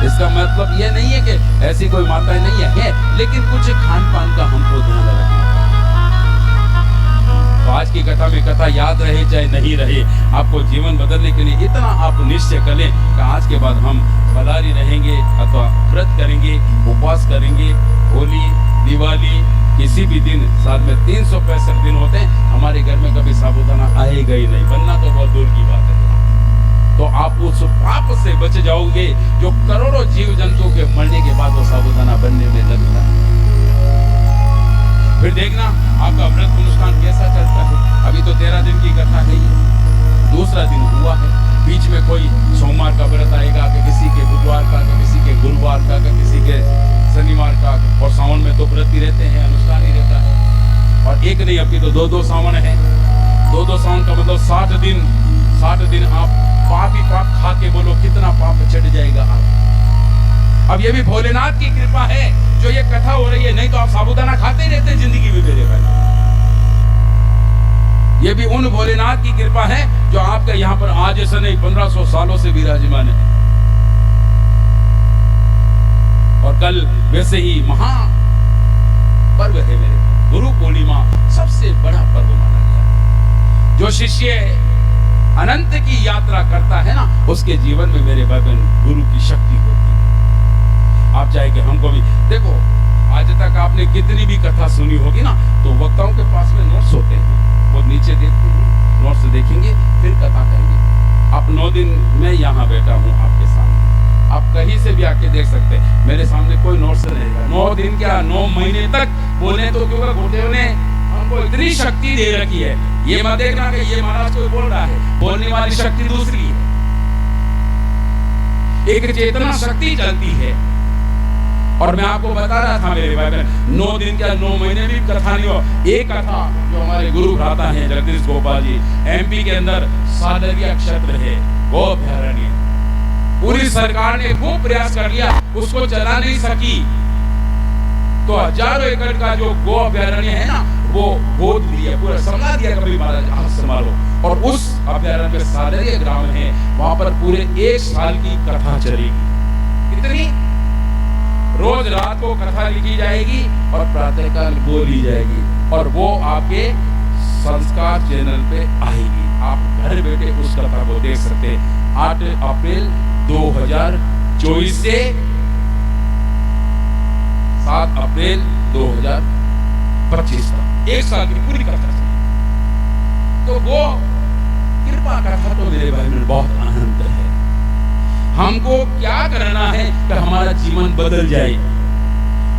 इसका मतलब यह नहीं है कि ऐसी कोई माताएं नहीं है, लेकिन कुछ खान पान का हमको ध्यान रखना। तो आज की कथा में कथा याद रहे चाहे नहीं रहे, आपको जीवन बदलने के लिए इतना आप निश्चय कर लें कि आज के बाद हम फलाहारी रहेंगे अथवा व्रत करेंगे, उपवास करेंगे। होली, दिवाली, किसी भी दिन साल में 365 दिन होते हैं, हमारे घर में कभी साबूदाना आएगा ही नहीं, बनना तो बहुत दूर की बात है। तो आप उस पाप से बच जाओगे जो करोड़ों जीव जंतुओं के मरने के बाद वो साबूदाना बनने में लगता है। फिर देखना आपका व्रत अनुष्ठान कैसा चलता है। अभी तो 13 दिन की कथा है, दूसरा दिन हुआ है, बीच में कोई सोमवार का व्रत आएगा, कि किसी के बुधवार का, कि किसी के गुरुवार का, कि किसी के शनिवार का, और सावन में तो व्रत ही रहते हैं, अनुष्ठान ही रहता है। और एक नहीं, अभी तो 2-2 सावन है। 2-2 सावन का मतलब 60 दिन आप पाप ही पाप खा के बोलो कितना पाप चढ़ जाएगा आप। अब ये भी भोलेनाथ की कृपा है जो ये कथा हो रही है, नहीं तो आप साबूदाना खाते ही रहते जिंदगी में मेरे भाई। ये भी उन भोलेनाथ की कृपा है जो आपके यहाँ पर आज ऐसा नहीं 1500 सालों से विराजमान है। और कल वैसे ही महा पर्व है मेरे, गुरु पूर्णिमा सबसे बड़ा पर्व माना गया। जो शिष्य अनंत की यात्रा करता है ना, उसके जीवन में मेरे भाई बहन गुरु की शक्ति होती है। आप चाहे कि हमको भी देखो, आज तक आपने कितनी भी कथा सुनी होगी ना, तो वक्ताओं के पास में नोट्स होते हैं, वो नीचे देखते हैं, नोट्स देखेंगे फिर कथा कहेंगे। आप 9 दिन मैं यहाँ बैठा हूँ आपके सामने, आप कहीं से भी आके देख सकते हैं, मेरे सामने कोई नोट्स रहेगा। 9 दिन क्या 9 महीने तक बोले तो, क्योंकि गुरुदेव ने हमको इतनी शक्ति दे रखी है। ये मत देखना कि ये महाराज कोई बोल रहा है, बोलने वाली शक्ति दूसरी है। एक चेतना शक्ति चलती है। और मैं आपको बता रहा था मेरे भाई बहन, 9 दिन क्या 9 महीने भी कथा नहीं हो। एक कथा जो हमारे गुरु भ्राता है जगदीश गोपाल जी, MP के अंदर सादरिया क्षेत्र है, गो अभयारण्य, पूरी सरकार ने खूब प्रयास कर लिया, उसको चला नहीं सकी। तो हजारों एकड़ का जो गो अभयारण्य है ना, वो गोद लिया, पूरा संभाल दिया कभी महाराज, आप संभालो। और उस अभयारण्य में सादरिया ग्राम है, वहां पर पूरे 1 साल की कथा चलेगी। कितनी? रोज रात को कथा लिखी जाएगी और प्रातःकाल बोली जाएगी, और वो आपके संस्कार चैनल पे आएगी। आप घर बैठे उस कथा को देख सकते हैं। 8 अप्रैल 2024 से 7 अप्रैल 2025 तक। 1 साल की पूरी कथा सुनी। तो वो कृपा कथा तो मेरे भाई में बहुत आनंद है। हमको क्या करना है कि हमारा जीवन बदल जाए।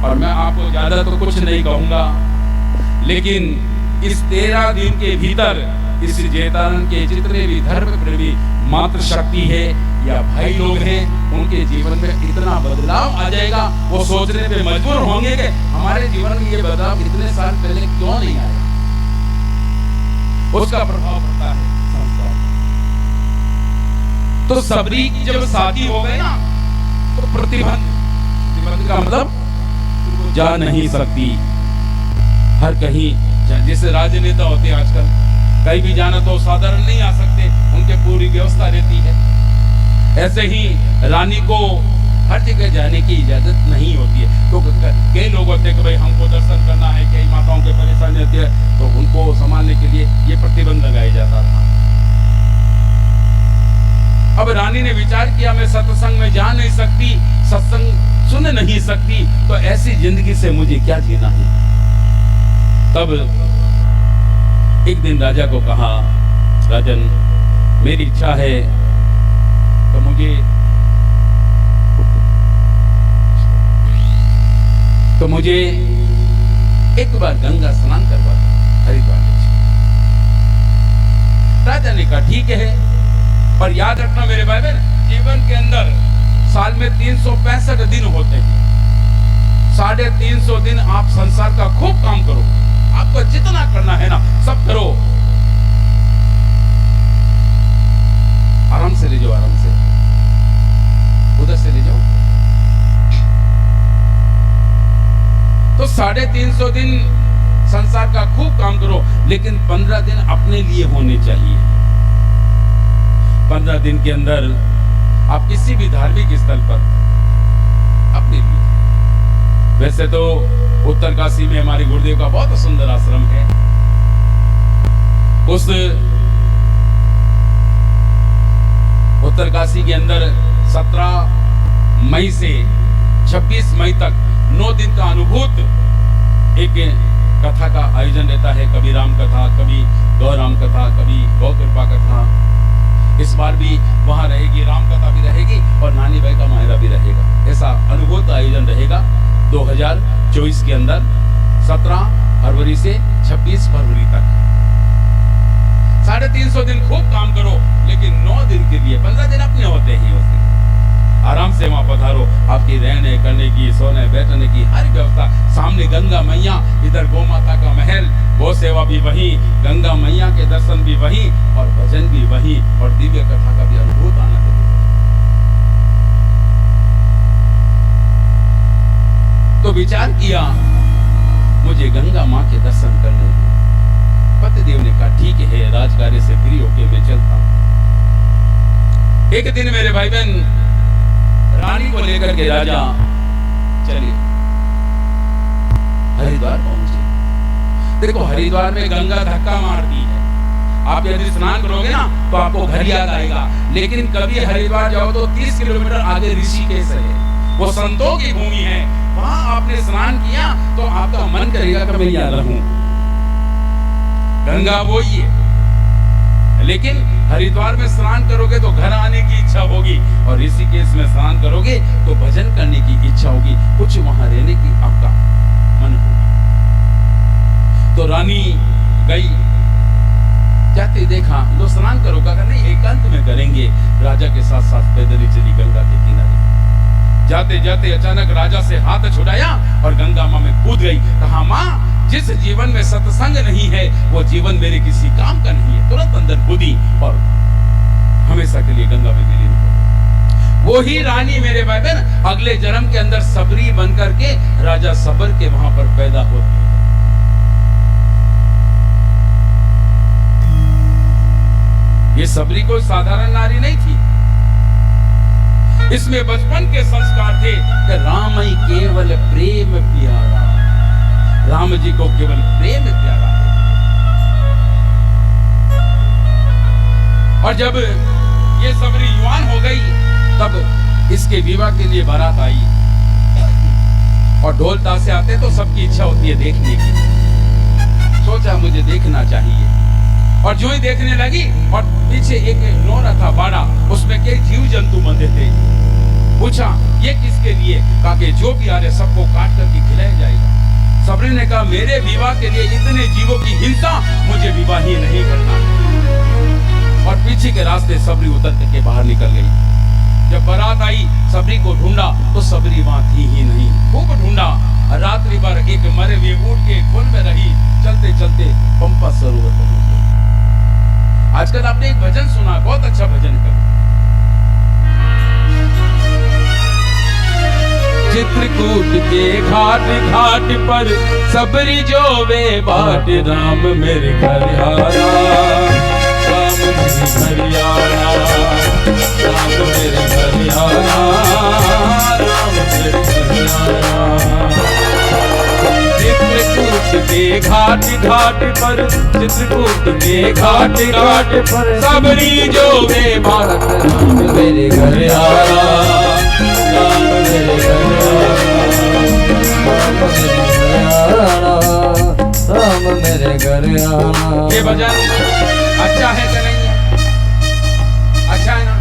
और मैं आपको ज्यादा तो कुछ नहीं कहूंगा, लेकिन इस 13 दिन के भीतर इस जैतारण के जितने भी धर्म प्रेमी मातृ शक्ति है या भाई लोग हैं, उनके जीवन में इतना बदलाव आ जाएगा, वो सोचने पे मजबूर होंगे कि हमारे जीवन में ये बदलाव इतने साल पहले क्यों नहीं आया। उसका प्रभाव पड़ता है संस्कार। तो सबरी जब शादी हो गई ना, तो प्रतिबंध का मतलब जा नहीं सकती। हर कहीं जैसे राजनेता होते हैं आजकल, कहीं भी जाना तो साधारण नहीं आ सकते, उनके पूरी व्यवस्था रहती है। ऐसे ही रानी को हर जगह जाने की इजाजत नहीं होती है। तो कई लोग होते हैं कि भाई हमको दर्शन करना है, कई माताओं के परेशानी होती है, तो उनको संभालने के लिए ये प्रतिबंध लगाया जाता था। अब रानी ने विचार किया, मैं सत्संग में जा नहीं सकती, सत्संग सुन नहीं सकती, तो ऐसी जिंदगी से मुझे क्या जीना है। तब एक दिन राजा को कहा, राजन मेरी इच्छा है तो मुझे एक बार गंगा स्नान करवा दो हरिद्वार में। राजा ने कहा ठीक है, पर याद रखना मेरे भाई बहन, जीवन के अंदर साल में 365 दिन होते हैं। 350 दिन आप संसार का खूब काम करो, आपको जितना करना है ना सब करो। आराम से ले जाओ, आराम से, उधर से ले जाओ। तो 350 दिन संसार का खूब काम करो, लेकिन 15 दिन अपने लिए होने चाहिए। 15 दिन के अंदर आप किसी भी धार्मिक स्थल पर अपने लिए, वैसे तो उत्तरकाशी में हमारे गुरुदेव का बहुत सुंदर आश्रम है। उस उत्तरकाशी के अंदर 17 मई से 26 मई तक 9 दिन का अनुभूत एक कथा का आयोजन रहता है। कभी राम कथा, कभी गौराम कथा, कभी गौ कृपा कथा। इस बार भी वहां रहेगी, राम कथा भी रहेगी और नानी भाई का मायरा भी रहेगा। ऐसा अनुभूत आयोजन रहेगा 2024 के अंदर 17 फरवरी से 26 फरवरी तक। 350 दिन खूब काम करो, लेकिन 9 दिन के लिए 15 दिन अपने होते हैं। उस दिन आराम से वहां पधारो, आपकी रहने करने की, सोने बैठने की हर व्यवस्था। सामने गंगा मैया, इधर गौ माता का महल, गौ सेवा भी वही, गंगा मैया के दर्शन भी वही और भजन भी वही और दिव्य कथा का भी अनुभूत आनंद है। तो विचार किया मुझे गंगा माँ के दर्शन करने हैं। पतिदेव ने कहा ठीक है, राजकार्य से फ्री होके मैं चलता हूं। एक दिन मेरे भाई बहन रानी को लेकर के राजा चले हरिद्वार पहुंचे। देखो हरिद्वार में गंगा धक्का मारती है, आप यदि स्नान करोगे ना तो आपको घर याद आएगा। लेकिन कभी हरिद्वार जाओ तो 30 किलोमीटर आगे ऋषिकेश है, वो संतों की भूमि है। वहां आपने स्नान किया तो आपका मन करेगा कि मैं यहाँ रहूं। गंगा वो ही है, लेकिन हरिद्वार में स्नान करोगे तो घर आने की इच्छा होगी और ऋषिकेश में स्नान करोगे तो भजन करने की इच्छा होगी, कुछ वहां रहने की आपका मन होगा। तो रानी गई, जाते देखा तो स्नान करोगे, अगर नहीं एकांत में करेंगे। राजा के साथ साथ पैदल ही चली गंगा के किनारे। जाते जाते अचानक राजा से हाथ छुड़ाया और गंगा मां में कूद गई। कहा मां, जिस जीवन में सत्संग नहीं है वो जीवन मेरे किसी काम का नहीं है। तुरंत अंदर कूदी और हमेशा के लिए गंगा में विलीन हो। वो ही रानी मेरे भाई बहन अगले जन्म के अंदर सबरी बनकर के राजा सबर के वहां पर पैदा होती है। ये सबरी कोई साधारण नारी नहीं थी, इसमें बचपन के संस्कार थे कि राम ही केवल प्रेम प्यारा, राम जी को केवल प्रेम प्यारा है। और जब ये सबरी युवान हो गई तब इसके विवाह के लिए बारात आई और ढोल ताशे आते तो सबकी इच्छा होती है देखने की। सोचा मुझे देखना चाहिए, और जो ही देखने लगी और पीछे एक नोरा था बाड़ा, उसमें कई जीव जंतु बंधे थे। पूछा ये किसके लिए? कहा कि जो भी आ रहे सबको काट करके खिलाया जाएगा। सबरी ने कहा मेरे विवाह के लिए इतने जीवों की हिंसा, मुझे विवाह ही नहीं करना। और पीछे के रास्ते सबरी उतर के बाहर निकल गई। जब बारात आई, सबरी को ढूंढा तो सबरी वहां थी ही नहीं। खूब ढूंढा, रात्रि भर एक मरे हुए ऊंट के खोल में रही। चलते चलते पंपा सरोवर पहुंच गई। आजकल आपने एक भजन सुना, बहुत अच्छा भजन है। चित्रकूट के घाट घाट पर सबरी जो वे बाट, राम मेरे घर आया, राम मेरे घर आया, राम मेरे घर आया, राम मेरे घर आया। चित्रकूट के घाट घाट पर, चित्रकूट के घाट घाट पर सबरी जो वे बाट, राम मेरे घर आया, राम मेरे घर राम मेरे घर आना। ये भजन अच्छा है कि नहीं है? अच्छा है ना?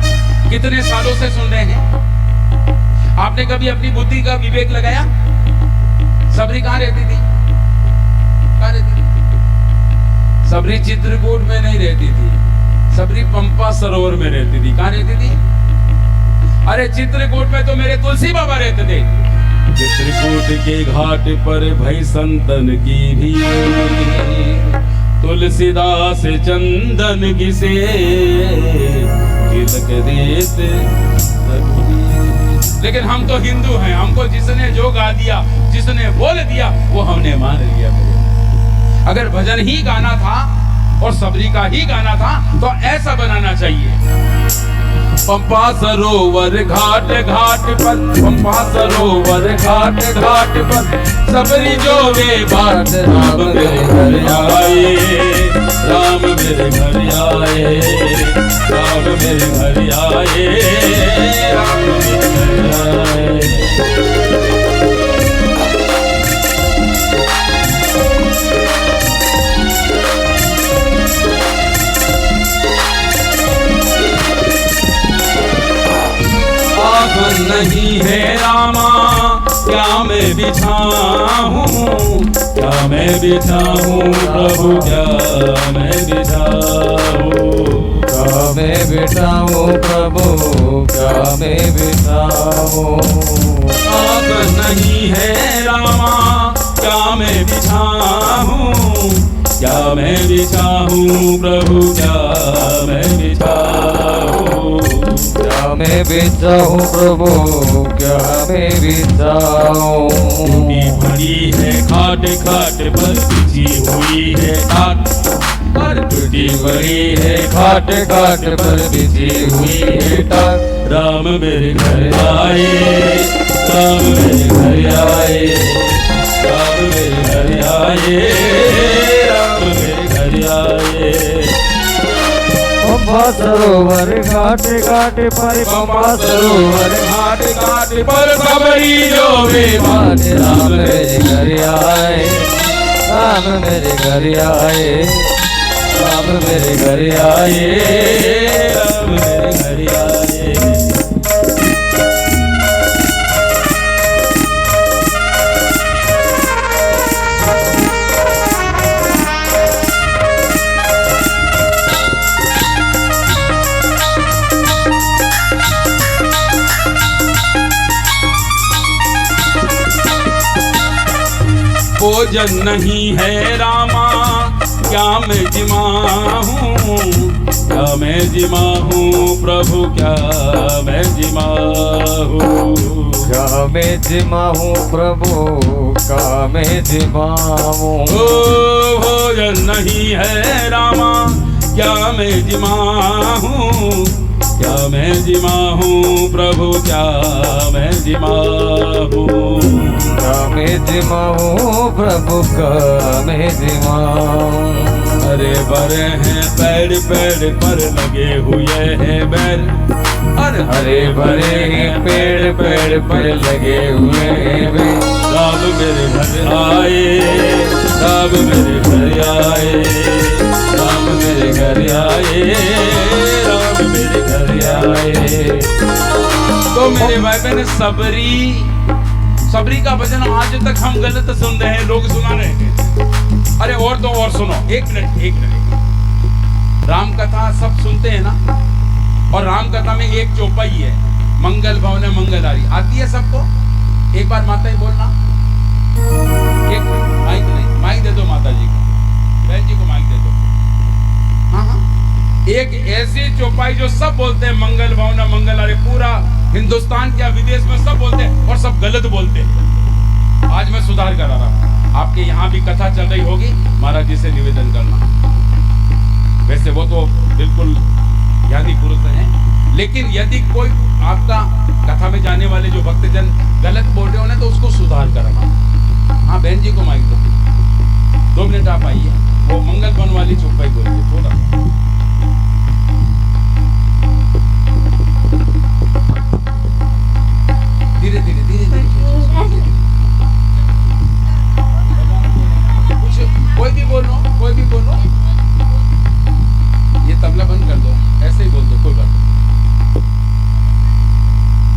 कितने सालों से सुन रहे हैं? आपने कभी अपनी बुद्धि का विवेक लगाया? सबरी कहाँ रहती थी? कहाँ रहती थी? सबरी चित्रकूट में नहीं रहती थी, सबरी पंपा सरोवर में रहती थी। कहाँ रहती थी? अरे चित्रकूट में तो मेरे तुलसी बाबा रहते थे। चित्रकूट के घाट पर भई संतन की भी, तुलसीदास चंदन किसे तिलक देते। लेकिन हम तो हिंदू हैं, हमको जिसने जो गा दिया, जिसने बोल दिया, वो हमने मान लिया। मेरे अगर भजन ही गाना था और सबरी का ही गाना था तो ऐसा बनाना चाहिए। पंपा सरोवर घाट घाट पर, पंपा सरोवर घाट घाट पर सबरी जो वे बाट, राम मेरे घर आए, राम मेरे घर आए, राम मेरे घर आए, राम मेरे घर आए। नहीं है रामा क्या मैं बिछाऊं, क्या मैं बिछाऊं प्रभु, क्या मैं बिछाऊं, क्या मैं बिछाऊं प्रभु, क्या मैं बिछाऊं। आप नहीं है रामा क्या मैं बिछाऊं, क्या मैं बिछाऊं प्रभु, क्या मैं बिछाऊं, क्या मैं बिछाऊं प्रभु, क्या मैं बिछाऊं। टूटी पड़ी है खाट खाट पर बिछी हुई है टाट, पर टूटी पड़ी है खाट खाट पर बिछी हुई है टाट। राम मेरे घर आए, राम मेरे घर आए, राम मेरे घर आए, राम मेरे घर आए। पंपा सरोवर घाट घाट पर, पंपा सरोवर घाट घाट पर सबरी जो वे बाट, राम मेरे घर आए, राम मेरे घर आए, राम मेरे घर आए, राम मेरे घर आए। भोजन नहीं है रामा क्या मैं जिमाऊं, क्या मैं जिमाऊं प्रभु, क्या मैं जिमाऊं, क्या मैं जिमाऊं प्रभु, क्या मैं जिमाऊं। भोजन नहीं है रामा क्या मैं जिमाऊं, क्या मैं जिमाऊं प्रभु, क्या मैं जिमाऊं, क्या मैं जिमाऊं प्रभु, क्या मैं जिमाऊं। हरे भरे हैं पेड़ पेड़ पर लगे हुए हैं बैर, अरे हरे भरे पेड़ पेड़ पर लगे हुए वे। राम मेरे घर आए, राम मेरे घर आए, राम मेरे घर आए, राम मेरे घर आए। तो मेरे भाई बहन सबरी का भजन आज तक हम गलत सुन रहे हैं, लोग सुना रहे हैं। अरे और तो और सुनो, एक मिनट। राम कथा सब सुनते हैं ना, और राम कथा में एक चौपाई है, मंगल भवन मंगलहारी, आती है सबको। एक बार माता जी बोलना, एक माइक नहीं, माइक दे दो माता जी को, बहन जी को माइक दे दो। हाँ हाँ, एक ऐसी चौपाई जो सब बोलते हैं, मंगल भवन मंगलहारी, पूरा हिंदुस्तान क्या विदेश में सब बोलते हैं, और सब गलत बोलते हैं। आज मैं सुधार करा रहा हूँ, आपके यहाँ भी कथा चल रही होगी, महाराज जी से निवेदन करना। वैसे वो तो बिल्कुल ज्ञानी पुरुष हैं, लेकिन यदि कोई आपका कथा में जाने वाले जो भक्तजन गलत बोल रहे हो ना, तो उसको सुधार करना। हाँ बहन जी को माइक दो, 2 मिनट आप आइए, वो मंगल भवन वाली चौपाई बोलिए थोड़ा सा। धीरे धीरे कुछ कोई भी बोलो, ये तबला बंद कर दो, ऐसे ही बोल दो, कोई बात नहीं।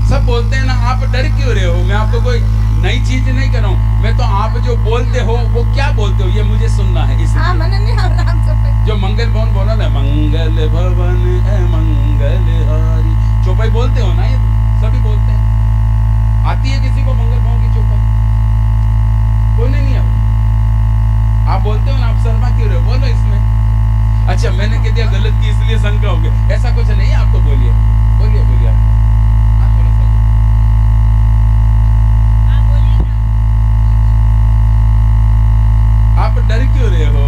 सब बोलते हैं ना, आप डर क्यों रहे हो? मैं आपको कोई नई चीज नहीं कर रहा हूँ, मैं तो आप जो बोलते हो वो क्या बोलते हो ये मुझे सुनना है। इसलिए जो मंगल भवन बोला ना, मंगल भवन है मंगलहारी, चौपाई बोलते हो ना, ये सभी बोलते हैं। आती है किसी को मंगल भवन की चौपाई? कोई नहीं आता। आप बोलते हो ना, आप शर्मा क्यों रहे हो? बोलो इसमें। अच्छा मैंने कह दिया गलत की इसलिए शंका हो गई, ऐसा कुछ नहीं है। आपको बोलिए बोलिए हाँ, थोड़ा सा आप डर क्यों रहे हो?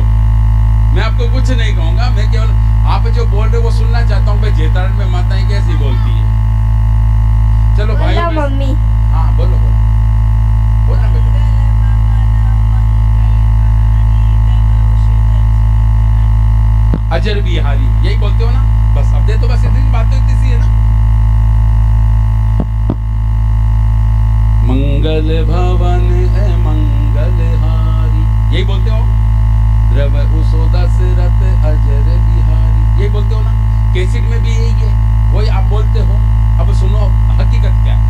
मैं आपको कुछ नहीं कहूंगा, मैं केवल आप जो बोल रहे हो वो सुनना चाहता हूँ। भाई जेतारण में माताएं कैसी बोलती है? चलो भाई मम्मी, हाँ बोलो बोलना बेटा। अजर बिहारी, यही बोलते हो ना? बस अब दे तो, बस इतनी बात तो इतनी सी है ना। मंगल भवन है मंगलहारी, यही बोलते हो। द्रव उसो दशरथ अजर बिहारी, यही बोलते हो ना? कैसेट में भी यही है, वही आप बोलते हो। अब सुनो हकीकत क्या है।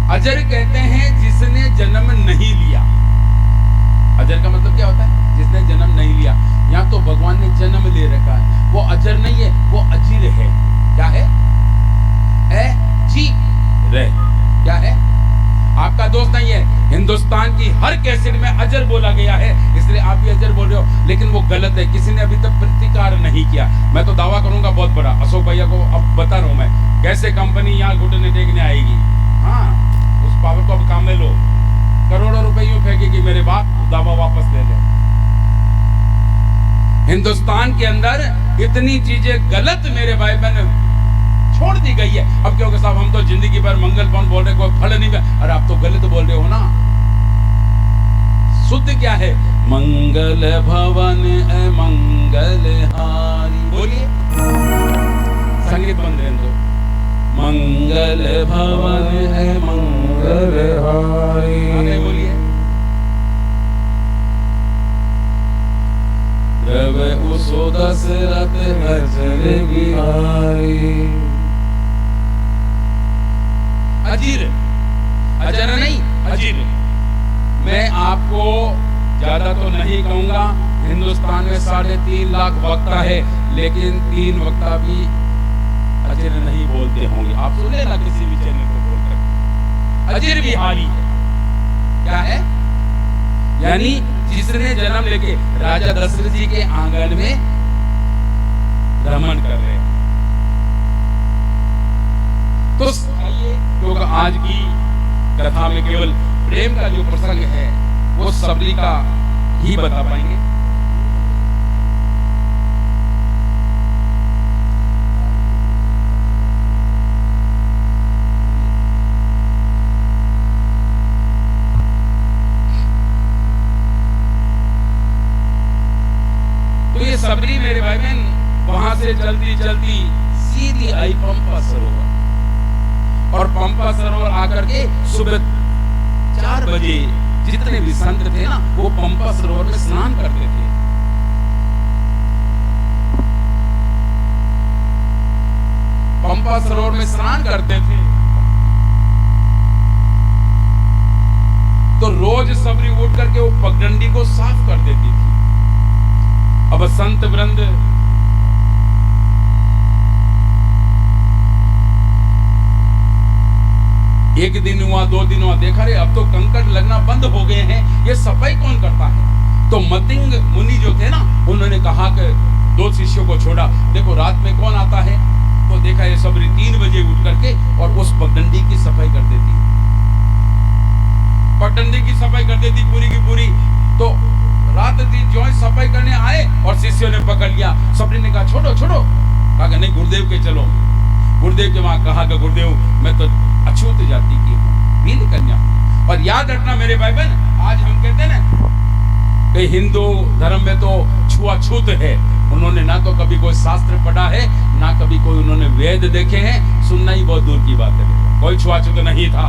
अजर कहते हैं जिसने जन्म नहीं लिया। अजर का मतलब क्या होता है? जिसने जन्म नहीं लिया। यहाँ तो भगवान ने जन्म ले रखा है, वो अजर नहीं है, वो अजीर है। क्या है? क्या है? आपका दोस्त नहीं है। हिंदुस्तान की हर कैसेट में अजर बोला गया है, इसलिए आप भी अजर बोल रहे हो, लेकिन वो गलत है। किसी ने अभी तक प्रतिकार नहीं किया। मैं तो दावा करूंगा बहुत बड़ा, अशोक भैया को अब बता रहा हूं मैं, कैसे कंपनी यहाँ घुटने टेकने आएगी। हाँ, उस पावर को अब काम में लो, करोड़ों रुपए यूं फेंकेगी, मेरे बाप दावा वापस ले ले। हिंदुस्तान के अंदर इतनी चीजें गलत मेरे भाई बहन छोड़ दी गई है। अब क्योंकि साहब हम तो जिंदगी भर मंगल भवन बोल रहे, कोई फल नहीं मिला। अरे आप तो गलत बोल रहे हो ना। शुद्ध क्या है? मंगल भवन है मंगलहारी। बोलिए, संगीत बंद रहने दो। मंगल भवन है मंगलहारी। आगे बोलिए। द्रव उसो दशरथ अजर बिहारी। अजीर, अजर नहीं, अजीर। मैं आपको ज्यादा तो नहीं कहूंगा, हिंदुस्तान में 3.5 लाख वक्ता है, लेकिन 3 वक्ता भी अजर नहीं बोलते होंगे। आप सुन लेना किसी भी चैनल को बोल कर, अजर बिहारी है। क्या है? यानी जिसने जन्म लेके राजा दशरथ जी के आंगन में रमन कर रहे हैं। तो आइए, क्योंकि आज की कथा में केवल प्रेम का जो प्रसंग है वो सबरी का ही बता पाएंगे। तो ये सबरी मेरे भाई बहन वहां से चलती चलती सीधी सीधी आई पंपा सरोवर, और पंपा सरोवर आकर के सुबह 4 बजे जितने भी संत थे ना, वो पंपा सरोवर में स्नान करते थे। पंपा सरोवर में स्नान करते थे तो रोज सबरी उठ करके वो पगडंडी को साफ कर देती थी। अब संत वृंद एक दिन हुआ, 2 दिन हुआ, देखा रे अब तो कंकड़ लगना बंद हो गए हैं, ये सफाई कौन करता है? तो मतिंग मुनि जो थे ना, उन्होंने कहा कि 2 शिष्यों को छोड़ा, देखो रात में कौन आता है? तो देखा ये सबरी 3 बजे उठ करके और उस पगडंडी की सफाई कर देती, पगडंडी की सफाई कर देती पूरी की पूरी। तो रात थी, जो सफाई करने आए और शिष्यों ने पकड़ लिया। सबरी ने कहा छोड़ो छोड़ो, कहा नहीं गुरुदेव के चलो। गुरुदेव के वहां कहा कि गुरुदेव मैं तो अछूत जाति की हूँ, वीर कन्या। और याद रखना मेरे भाई बहन, आज हम कहते हैं ना कि हिंदू धर्म में तो छुआछूत है। उन्होंने ना तो कभी कोई शास्त्र पढ़ा है, ना कभी कोई उन्होंने वेद देखे हैं, सुनना ही बहुत दूर की बात है। कोई छुआछूत नहीं था।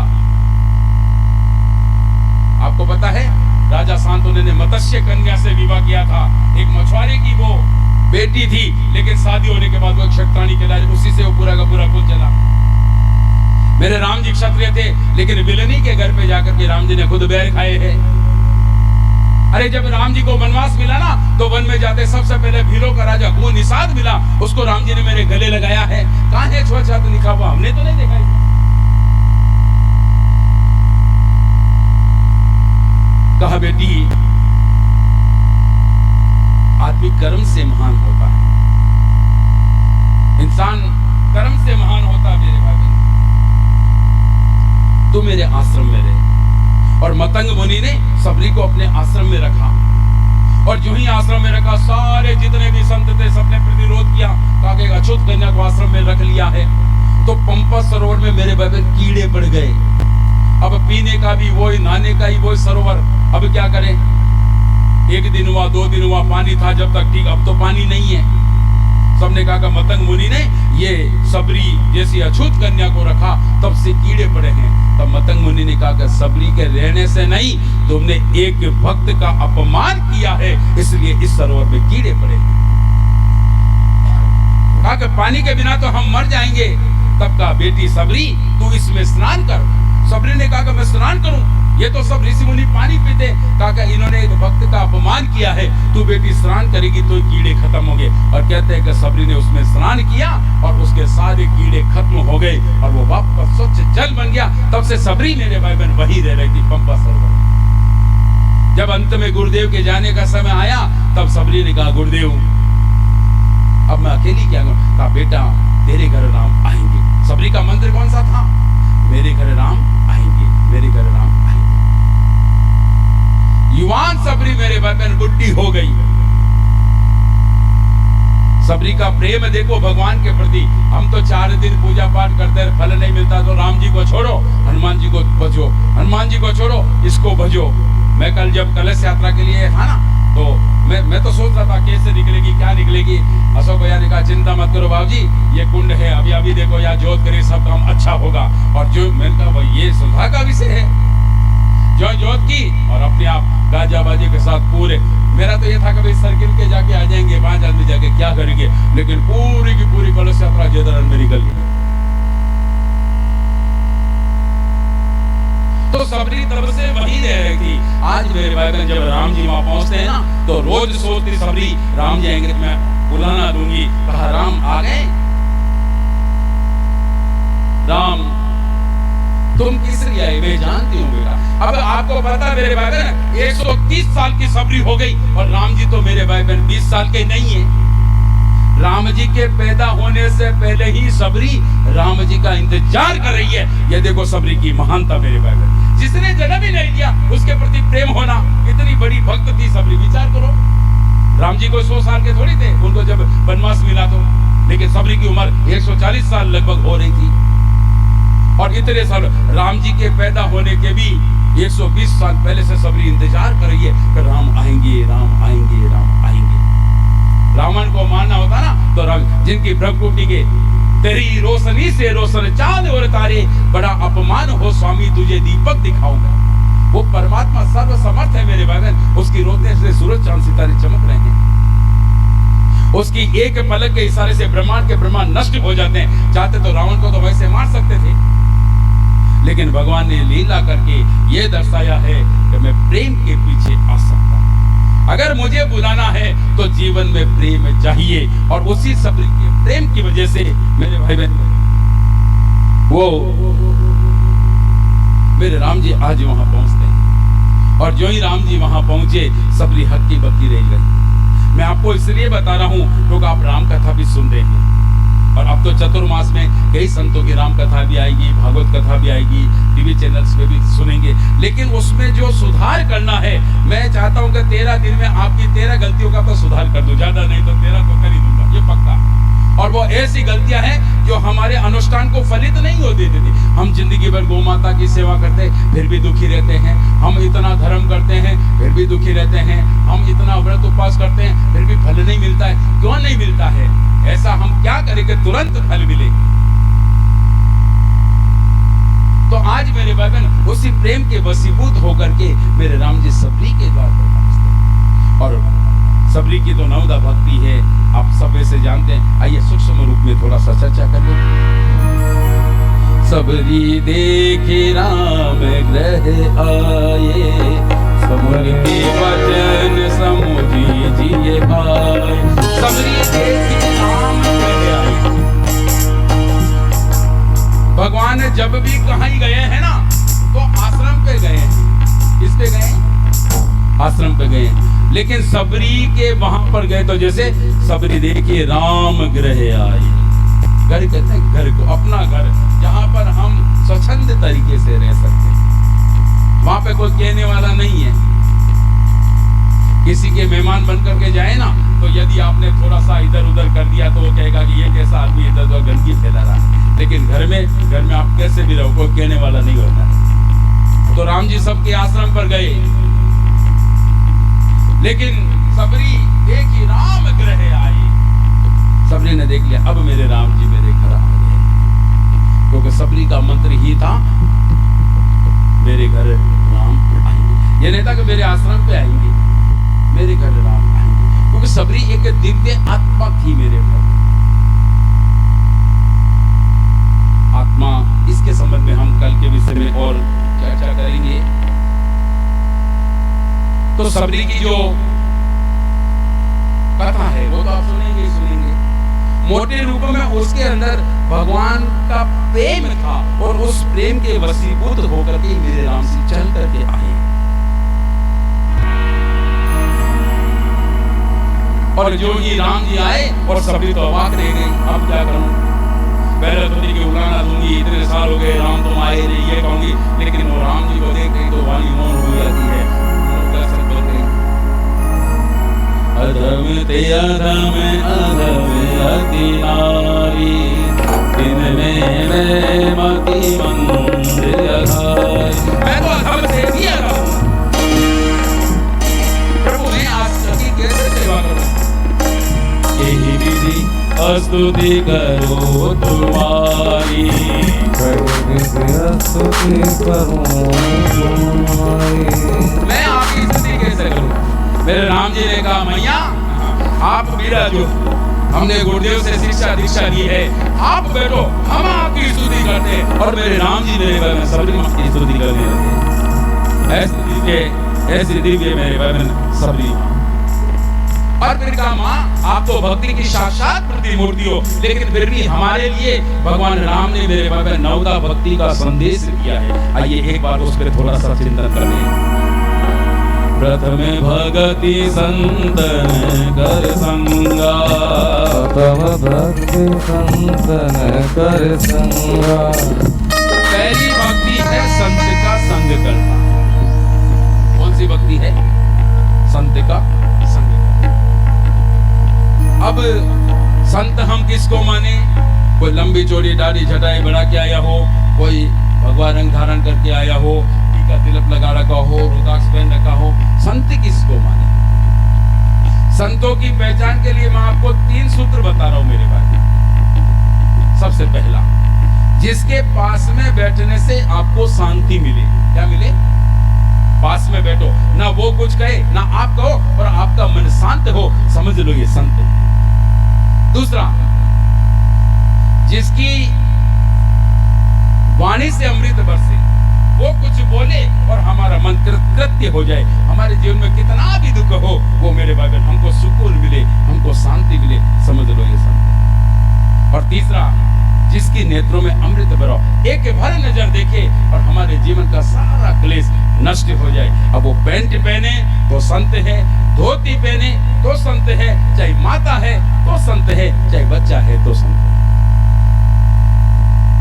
आपको पता है राजा शांतनु ने मत्स्य कन्या से विवाह किया था। एक मछुआरे की वो बेटी थी, लेकिन शादी होने के बाद वो एक क्षत्राणी कहलाई, उसी से वो पूरा का पूरा कुल चला। मेरे राम जी क्षत्रिय थे, लेकिन विलनी के घर पे जाकर के राम जी ने खुद बैर खाए हैं। अरे जब राम जी को वनवास मिला ना, तो वन में जाते सबसे पहले भीलों का राजा को निषाद मिला, उसको राम जी ने मेरे गले लगाया है। कहां है छुआछूत लिखा हुआ? हमने तो नहीं देखा है। कहा बेटी आदमी कर्म से महान होता है, इंसान कर्म से महान होता है। मेरे भाई बहन, तू मेरे आश्रम में रहे। और मतंग मुनि ने सबरी को अपने आश्रम में रखा, और जो ही आश्रम में रखा, सारे जितने भी संत थे सबने प्रतिरोध किया, कहा कि अछूत कन्या को आश्रम में रख लिया है। तो पंपा सरोवर में मेरे भाई बहन कीड़े पड़ गए। अब पीने का भी वही, नहाने का ही वही सरोवर। अब क्या करें? 1 दिन हुआ, 2 दिन हुआ, पानी था जब तक ठीक, अब तो पानी नहीं है। सबने कहा कि मतंग मुनि ने ये सबरी जैसी अछूत कन्या को रखा, तब से कीड़े पड़े हैं। तब मतंग मुनि ने कहा कि सबरी के रहने से नहीं, तुमने एक भक्त का अपमान किया है, इसलिए इस सरोवर में कीड़े पड़े हैं। कहा कि पानी के बिना तो हम मर जाएंगे। तब कहा बेटी सबरी तू इसमें स्नान कर। सबरी ने कहा कि मैं स्नान करूं, ये तो सब ऋषि मुनि पानी पीते। कहा इन्होंने एक भक्त का अपमान किया है, तू बेटी स्नान करेगी तो कीड़े खत्म होंगे। और कहते हैं कि सबरी ने उसमें स्नान किया और उसके सारे कीड़े खत्म हो गए और वो वापस स्वच्छ जल बन गया। तब से सबरी मेरे भाई बहन वही रह रही थी पंपा सरोवर। जब अंत में गुरुदेव के जाने का समय आया, तब सबरी ने कहा गुरुदेव अब मैं अकेली क्या करूं? कहा बेटा तेरे घर राम आएंगे। सबरी का मंत्र कौन सा था? मेरे घर राम आएंगे, मेरे घर राम आएंगे। युवान सबरी मेरे भाई बहन बुढ़ी हो गई। सबरी का प्रेम देखो भगवान के प्रति। हम तो 4 दिन पूजा पाठ करते हैं, फल नहीं मिलता तो राम जी को छोड़ो, हनुमान जी को भजो, हनुमान जी को छोड़ो, इसको भजो। मैं कल जब कलश यात्रा के लिए था ना, तो मैं तो सोच रहा था कैसे निकलेगी, क्या निकलेगी। अशोक भैया ने कहा चिंता मत करो बाबूजी, ये कुंड है, अभी अभी देखो यहाँ जोत करे सब काम अच्छा होगा। और जो मैंने कहा भाई ये सुधा का विषय है, जो जोत की और अपने आप गाजा बाजी के साथ पूरे। मेरा तो ये था कि भाई सर्किल के जाके आ जाएंगे 5 आदमी जाके क्या करेंगे, लेकिन पूरी की पूरी कलश यात्रा जेदरन में निकल गई। तो सबरी तब से वही रह रही थी। आज मेरे भाई बहन जब राम जी वहां पहुंचते हैं ना, तो रोज सोचती सबरी राम जी आएंगे, मैं बुलाना दूंगी। कहा राम आ गए। राम तुम किस लिए आए? मैं जानती हूँ बेटा। अब आपको पता मेरे भाई बहन 130 साल की सबरी हो गई और राम जी तो मेरे भाई बहन 20 साल के नहीं है। राम जी के पैदा होने से पहले ही सबरी राम जी का इंतजार कर रही है। ये देखो सबरी की महानता मेरे भाई बहन। जिसने जन्म ही नहीं दिया उसके प्रति प्रेम होना, इतनी बड़ी भक्त थी सबरी। विचार करो, राम जी को 100 साल के थोड़ी थे उनको जब वनवास मिला तो, लेकिन सबरी की उम्र 140 साल लगभग हो रही थी। और इतने साल राम जी के पैदा होने के भी 120 साल पहले से सबरी इंतजार कर रही है कि राम आएंगे, राम आएंगे, राम आएंगे। रावण को मारना होता ना, तो जिनकी भ्रमकुटी के तेरी रोशनी से रोशन चांद और तारे, बड़ा अपमान हो स्वामी तुझे दीपक दिखाऊंगा। वो परमात्मा सर्वसमर्थ है मेरे भाई बहन, उसकी रोते से सूरज चांद सितारे चमक रहे हैं। उसकी एक पलक के इशारे से ब्रह्मांड के ब्रह्मांड नष्ट हो जाते हैं। चाहते तो रावण को तो वैसे मार सकते थे, लेकिन भगवान ने लीला करके ये दर्शाया है कि मैं प्रेम के पीछे आ सकता हूं। अगर मुझे बुलाना है तो जीवन में प्रेम चाहिए, और उसी सबरी के प्रेम की वजह से मेरे भाई बहन वो मेरे राम जी आज वहां पहुंचते हैं। और जो ही राम जी वहां पहुंचे, सबरी हक्की बक्की रह गई। मैं आपको इसलिए बता रहा हूं क्योंकि आप राम कथा भी सुन रहे हैं, और अब तो चतुर्मास में कई संतों की राम कथा भी आएगी, भागवत कथा भी आएगी, टीवी चैनल्स पे भी सुनेंगे। लेकिन उसमें जो सुधार करना है, मैं चाहता हूं कि 13 दिन में आपकी 13 गलतियों का तो सुधार कर दूं, ज्यादा नहीं तो 13 तो कर ही दूंगा, ये पक्का। और वो ऐसी गलतियां हैं जो हमारे अनुष्ठान को फलित नहीं हो देती थी। हम जिंदगी भर गौ माता की सेवा करते फिर भी दुखी रहते हैं, हम इतना धर्म करते हैं फिर भी दुखी रहते हैं, हम इतना व्रत उपवास करते हैं फिर भी फल नहीं मिलता है। क्यों नहीं मिलता है? ऐसा हम क्या करें कि तुरंत फल मिले? तो आज मेरे भाई बहन उसी प्रेम के वशीभूत होकर के मेरे राम जी सबरी के द्वार पर पहुंचते हैं। और सबरी की तो नवदा भक्ति है, आप सब ऐसे जानते हैं। आइए सूक्ष्म रूप में थोड़ा सा चर्चा कर लो। सबरी देखे राम ग्रह आए, सबरी के वचन समुझिए भाई। सबरी देखे राम ग्रह आए। भगवान जब भी कहीं गए हैं ना, तो आश्रम पे गए हैं। किस पे गए? आश्रम पे गए। लेकिन सबरी के वहां पर गए तो जैसे सबरी देखिए राम ग्रह आए। घर कहते हैं घर को, अपना घर, जहां पर हम स्वच्छंद तरीके से रह सकते हैं। वहां पे कोई कहने वाला नहीं है। किसी के मेहमान बन करके जाए ना, तो यदि आपने थोड़ा सा इधर उधर कर दिया तो वो कहेगा कि ये कैसा आदमी इधर उधर गंदगी फैला रहा है। लेकिन घर में आप कैसे भी रहो, कोई कहने वाला नहीं होता है। तो राम जी सबके आश्रम पर गए, लेकिन सबरी देखी राम ग्रह आई। सबरी ने देख लिया, अब मेरे राम जी मेरे घर आ गए, क्योंकि सबरी का मंत्र ही था मेरे घर राम आएंगे। ये नहीं था कि मेरे आश्रम पे आएंगे, मेरे घर राम आएंगे, क्योंकि सबरी एक दिव्य आत्मा थी मेरे घर। आत्मा, इसके संबंध में हम कल के विषय में और चर्चा करेंगे। तो सबरी की जो कथा है वो तो आप सुनेंगे ही सुनेंगे। मोटे रूप में उसके अंदर भगवान का प्रेम था, और उस प्रेम के वशीभूत होकर के मेरे राम से चल करके आए। और जो ही राम जी आए और सबरी तो अवाक रह गई, अब क्या करूं? पहले तो कि उड़ाना दूंगी, इतने साल हो गए राम तुम आए नहीं, ये कहूंगी। लेकिन वो राम जी को देख के तो वाणी मौन हो जाती है। अधम ते अधम अधम अति नारी, दिन में मति मंदिर आधारी। मैं तो अधम से भी अधम हूं, प्रभु मैं आज सभी कैसे सेवा करूं? यही विधि स्तुति करो तुम्हारी, स्तुति करो तुम्हारी। मैं आपकी स्तुति कैसे करूं? मेरे राम जी ने कहा, मैया आप विराजो, हमने गुरुदेव से शिक्षा दीक्षा ली है, आप बैठो, हम आपकी स्तुति करते हैं। और मेरे राम जी ने सबरी मां की स्तुति करने लगे। ऐसी दिव्य मेरे बहन सबरी मां। और फिर कहा, मां आप तो भक्ति की साक्षात प्रतिमूर्ति हो, लेकिन फिर भी हमारे लिए भगवान राम ने मेरे बहन नवदा भक्ति का संदेश दिया है। आइए एक बार उस पर थोड़ा सा चिंतन कर लें। प्रथम भगति संतन कर संगा, प्रथम भक्ति संतन कर संगा। पहली भक्ति है संत का संग करना। कौन सी भक्ति है? संत का संग करना। अब संत हम किसको माने? कोई लंबी चौड़ी दाढ़ी झटाई बढ़ा के आया हो, कोई भगवा रंग धारण करके आया हो, का तिलक लगा रखा हो, रुद्राक्ष पहन रखा हो। संत किसको माने? संतों की पहचान के लिए मैं आपको 3 सूत्र बता रहा हूं मेरे भाई। सबसे पहला, जिसके पास में बैठने से आपको शांति मिले। क्या मिले? पास में बैठो, ना वो कुछ कहे ना आप कहो, और आपका मन शांत हो, समझ लो ये संत है। दूसरा, जिसकी वाणी से अमृत बरसे, वो कुछ बोले और हमारा मन कृत्य हो जाए। हमारे जीवन में कितना भी दुख हो, वो मेरे भाई बहन हमको सुकून मिले, हमको शांति मिले, समझ लो ये संत है। और तीसरा, जिसकी नेत्रों में अमृत बरो, एक भर नजर देखे और हमारे जीवन का सारा क्लेश नष्ट हो जाए। अब वो पैंट पहने तो संत है, धोती पहने तो संत है, चाहे माता है तो संत है, चाहे बच्चा है तो संत है।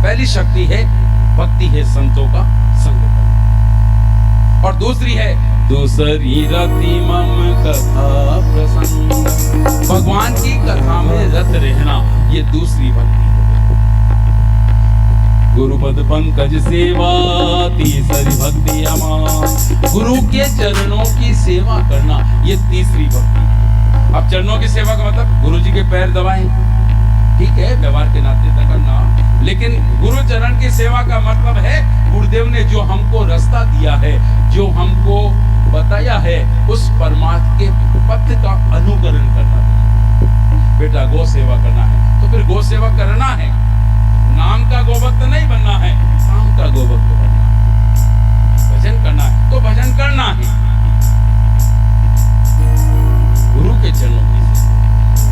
पहली शक्ति है, भक्ति है संतों का संग करना। और दूसरी है, दूसरी रति मम कथा प्रसंग, भगवान की कथा में रत रहना, ये दूसरी भक्ति है। गुरुपद पंकज सेवा तीसरी भक्ति अमा, गुरु के चरणों की सेवा करना, ये तीसरी भक्ति है। अब चरणों की सेवा का मतलब गुरु जी के पैर दबाएं, ठीक है, व्यवहार के नाते तक करना, लेकिन गुरु चरण की सेवा का मतलब है गुरुदेव ने जो हमको रास्ता दिया है, जो हमको बताया है, उस परमात्मा के पथ का अनुकरण करना। बेटा गौ सेवा करना है तो फिर गौ सेवा करना है, नाम का गोभक्त नहीं बनना है, काम का गोभक्त बनना है। भजन करना है तो भजन करना है, गुरु के चरणों की सेवा।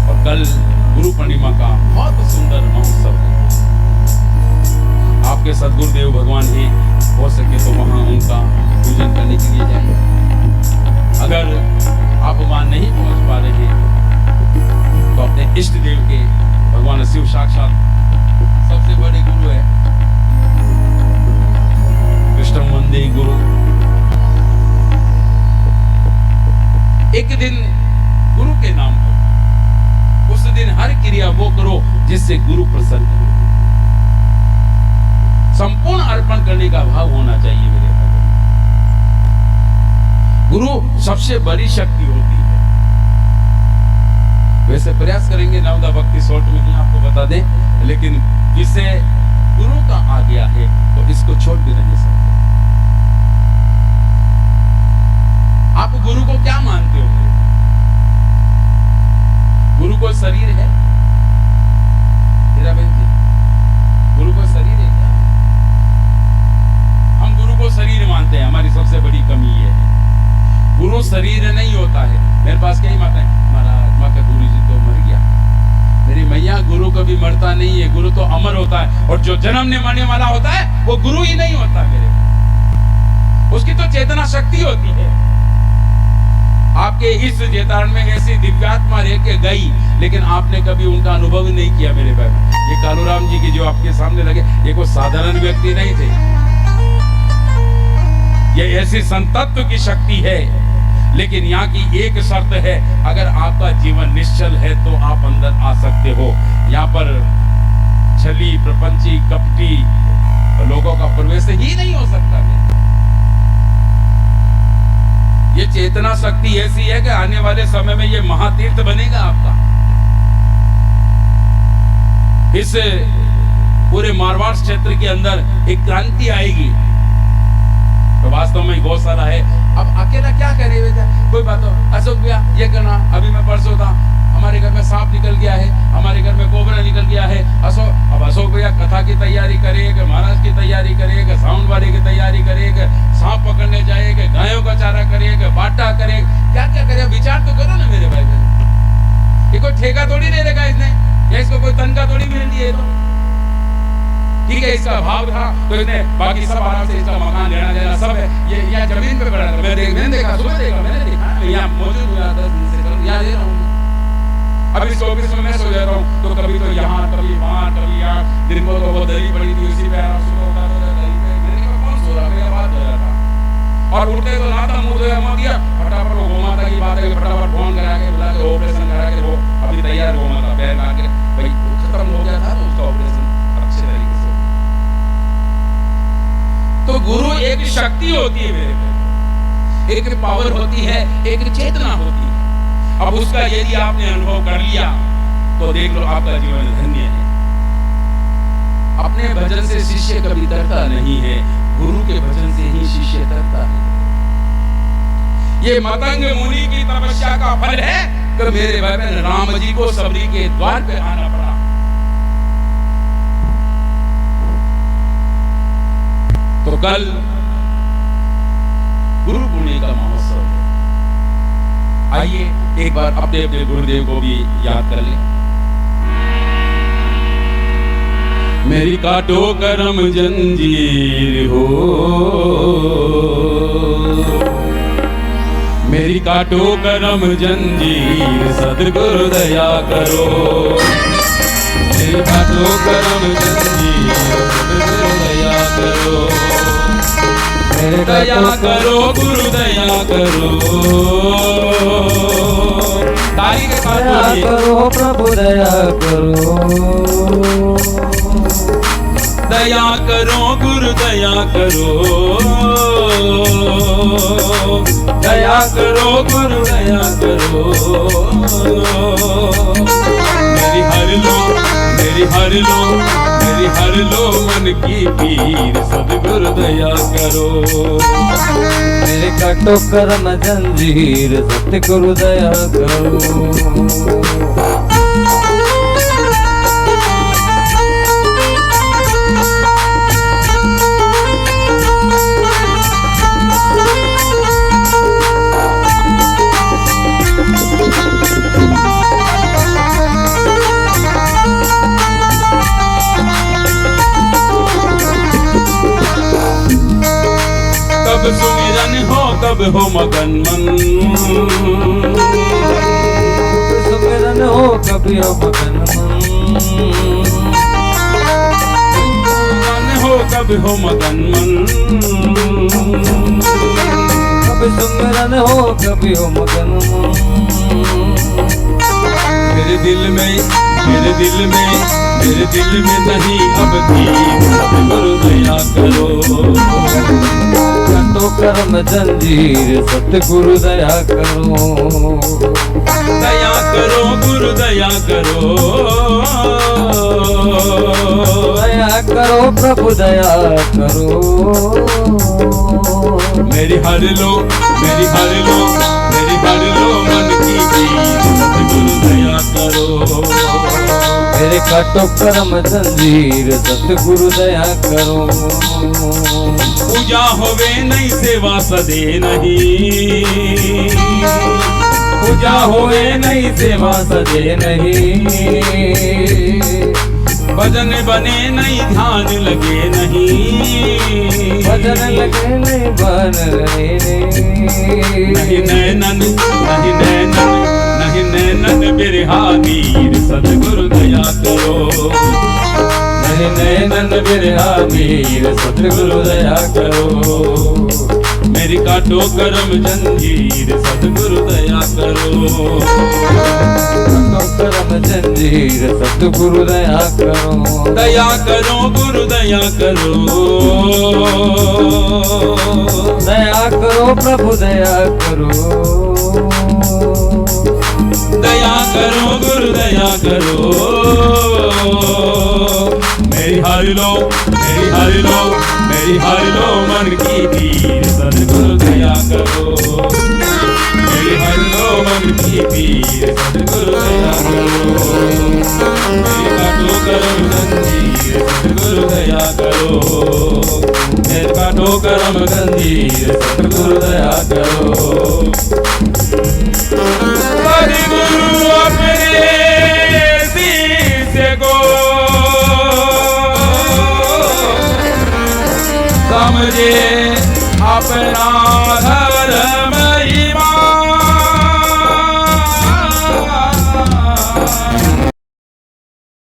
और कल गुरु पूर्णिमा का बहुत सुंदर महोत्सव है। आपके सदगुरुदेव भगवान ही हो सके तो वहां उनका पूजन करने के लिए जाएं। अगर आप वहां नहीं पहुंच पा रहे तो अपने इष्ट देव के, भगवान शिव साक्षात सबसे बड़े गुरु है, कृष्ण वंदे गुरु। एक दिन गुरु के नाम पर, उस दिन हर क्रिया वो करो जिससे गुरु प्रसन्न हो। संपूर्ण अर्पण करने का भाव होना चाहिए मेरे भाई। गुरु सबसे बड़ी शक्ति होती है। वैसे प्रयास करेंगे नवदा भक्ति शॉर्ट में ही आपको बता दें, लेकिन जिसे गुरु का आ गया है तो इसको छोड़ भी नहीं सकते। आप गुरु को क्या मानते हो? गुरु को शरीर है? हीराबेन जी, गुरु को शरीर है क्या? हम गुरु को शरीर मानते हैं, हमारी सबसे बड़ी कमी ये है। गुरु शरीर नहीं होता है। मेरे पास कई माता है, महाराज माँ का गुरु जी तो मर गया। मेरी मैया, गुरु कभी मरता नहीं है, गुरु तो अमर होता है। और जो जन्म ने मरने वाला होता है वो गुरु ही नहीं होता मेरे, उसकी तो चेतना शक्ति होती है। आपके इस चेतारण में ऐसी दिव्यात्मा रह के गई, लेकिन आपने कभी उनका अनुभव नहीं किया मेरे भाई। ये कालूराम जी की जो आपके सामने लगे, ये कोई साधारण व्यक्ति नहीं थे। ये ऐसी संतत्व की शक्ति है। लेकिन यहाँ की एक शर्त है, अगर आपका जीवन निश्चल है तो आप अंदर आ सकते हो। यहाँ पर छली, प्रपंची, कपटी लोगों का प्रवेश ही नहीं हो सकता। ये चेतना शक्ति ऐसी है कि आने वाले समय में ये महातीर्थ बनेगा आपका। इस पूरे मारवाड़ क्षेत्र के अंदर एक क्रांति आएगी। तो वास्तव में गौशाला है। अब अकेला क्या करे बेटा? कोई बात हो, अशोक भैया ये करना, अभी मैं परसों था, हमारे घर में सांप निकल गया है, हमारे घर में कोबरा निकल गया है। अब अशोक भैया कथा की तैयारी करेगा, महाराज की तैयारी करेगा, साउंड वाले की तैयारी करेगा, सांप पकड़ने जाएगा, गायों का चारा करेगा, बाटा करेगा, क्या क्या करेगा? विचार तो करो ना मेरे भाई बहन। ये कोई ठेका थोड़ी ले लेगा इसने, या इसको कोई तनख्वाह थोड़ी मिल रही है। तो ठीक है, इसका भाव था तो इसने बाकी सब आराम से इसका मकान लेना देना सब है। ये यहाँ जमीन पे पड़ा था, मैंने देखा, सुबह देखा, मैंने देखा, यहाँ मौजूद हुआ 10 दिन से, यहाँ ले रहा हूँ। अभी 24 में मैं सो जा रहा हूँ, तो कभी तो यहाँ, कभी वहाँ, कभी यहाँ। दिन को तो वो दरी पड़ी थी, उसी पे आराम सुबह होता था दरी पे। मैंने कहा कौन सो रहा, मेरा बात हो रहा था। और उठते तो नाता मुँह धोया मुँह दिया, फटाफट वो गोमाता की बात है, फटाफट फोन करा के बुला के ऑपरेशन करा के वो अभी तैयार गोमाता पैर ला के भाई खत्म हो गया था, तो उसका ऑपरेशन अच्छे तरीके से। तो गुरु एक शक्ति होती है मेरे पे, एक पावर होती है, एक चेतना होती है। अब उसका यदि आपने अनुभव कर लिया तो देख लो आपका जीवन धन्य है। अपने भजन से शिष्य कभी तरता नहीं है, गुरु के भजन से ही शिष्य तरता है। ये मतंग मुनि की तपस्या का फल है कि मेरे भगवान राम जी को सबरी के द्वार पे आना पड़ा। तो कल गुरु पूर्णिमा का महोत्सव है। आइए एक बार अपने अपने गुरुदेव को भी याद कर लें। मेरी काटो करम जंजीर हो, मेरी काटो करम जंजीर, सद्गुरु दया करो। मेरी काटो करम जंजीर, सद्गुरु दया करो। दया करो गुरु दया करो। ताली के साथ दया करो प्रभु दया करो। दया करो गुरु दया करो। दया करो गुरु दया करो। मेरी हर लो, मेरी हर लो, मेरी हर लो मन की पीर, सद्गुरु दया करो। मेरे काटो करम जंजीर, सतगुरु दया करो। कब सुमिरन हो कब हो मगन मन, सुमिरन हो कभी हो मगन मन। सुमिरन हो कब हो मगन मन। कभी सुमिरन हो कभी हो मगन मन। मेरे दिल में, मेरे दिल में, मेरे दिल में नहीं अब धीर, सद्गुरु दया करो। काटो करम जंजीर, सतगुरु दया करो। दया करो गुरु दया करो। दया करो प्रभु दया करो। मेरी हर लो, मेरी हर लो, मेरी हर लो मन की पीर, सद्गुरु दया करो। मेरे काटो करम जंजीर, सतगुरु दया करो। पूजा होवे नहीं सेवा सदे नहीं, पूजा होवे नहीं सेवा सजे नहीं। भजन बने नहीं ध्यान लगे नहीं। भजन लगे नहीं बन रहे नहीं नैनन, नहीं नैनन, नहीं नैनन बिरहानीर, सद्गुरु दया करो। नहीं नैनन बिरहानीर, सतगुरु दया करो। मेरी काटो करम जंजीर, सद्गुरु दया करो। काटो करम जंजीर, सतगुरु दया करो। दया करो गुरु दया करो। दया करो प्रभु दया करो। दया करो गुरु दया करो। मेरी हर लो, मेरी हर लो, मेरी हर लो मन की पीर, सद्गुरु दया करो। मेरी हर लो मन की पीर, सद्गुरु दया करो। मेरी काटो करम जंजीर, सद्गुरु दया करो। मेरी काटो करम जंजीर, सद्गुरु दया करो। गुरु अपने शिष्य को समझे अपना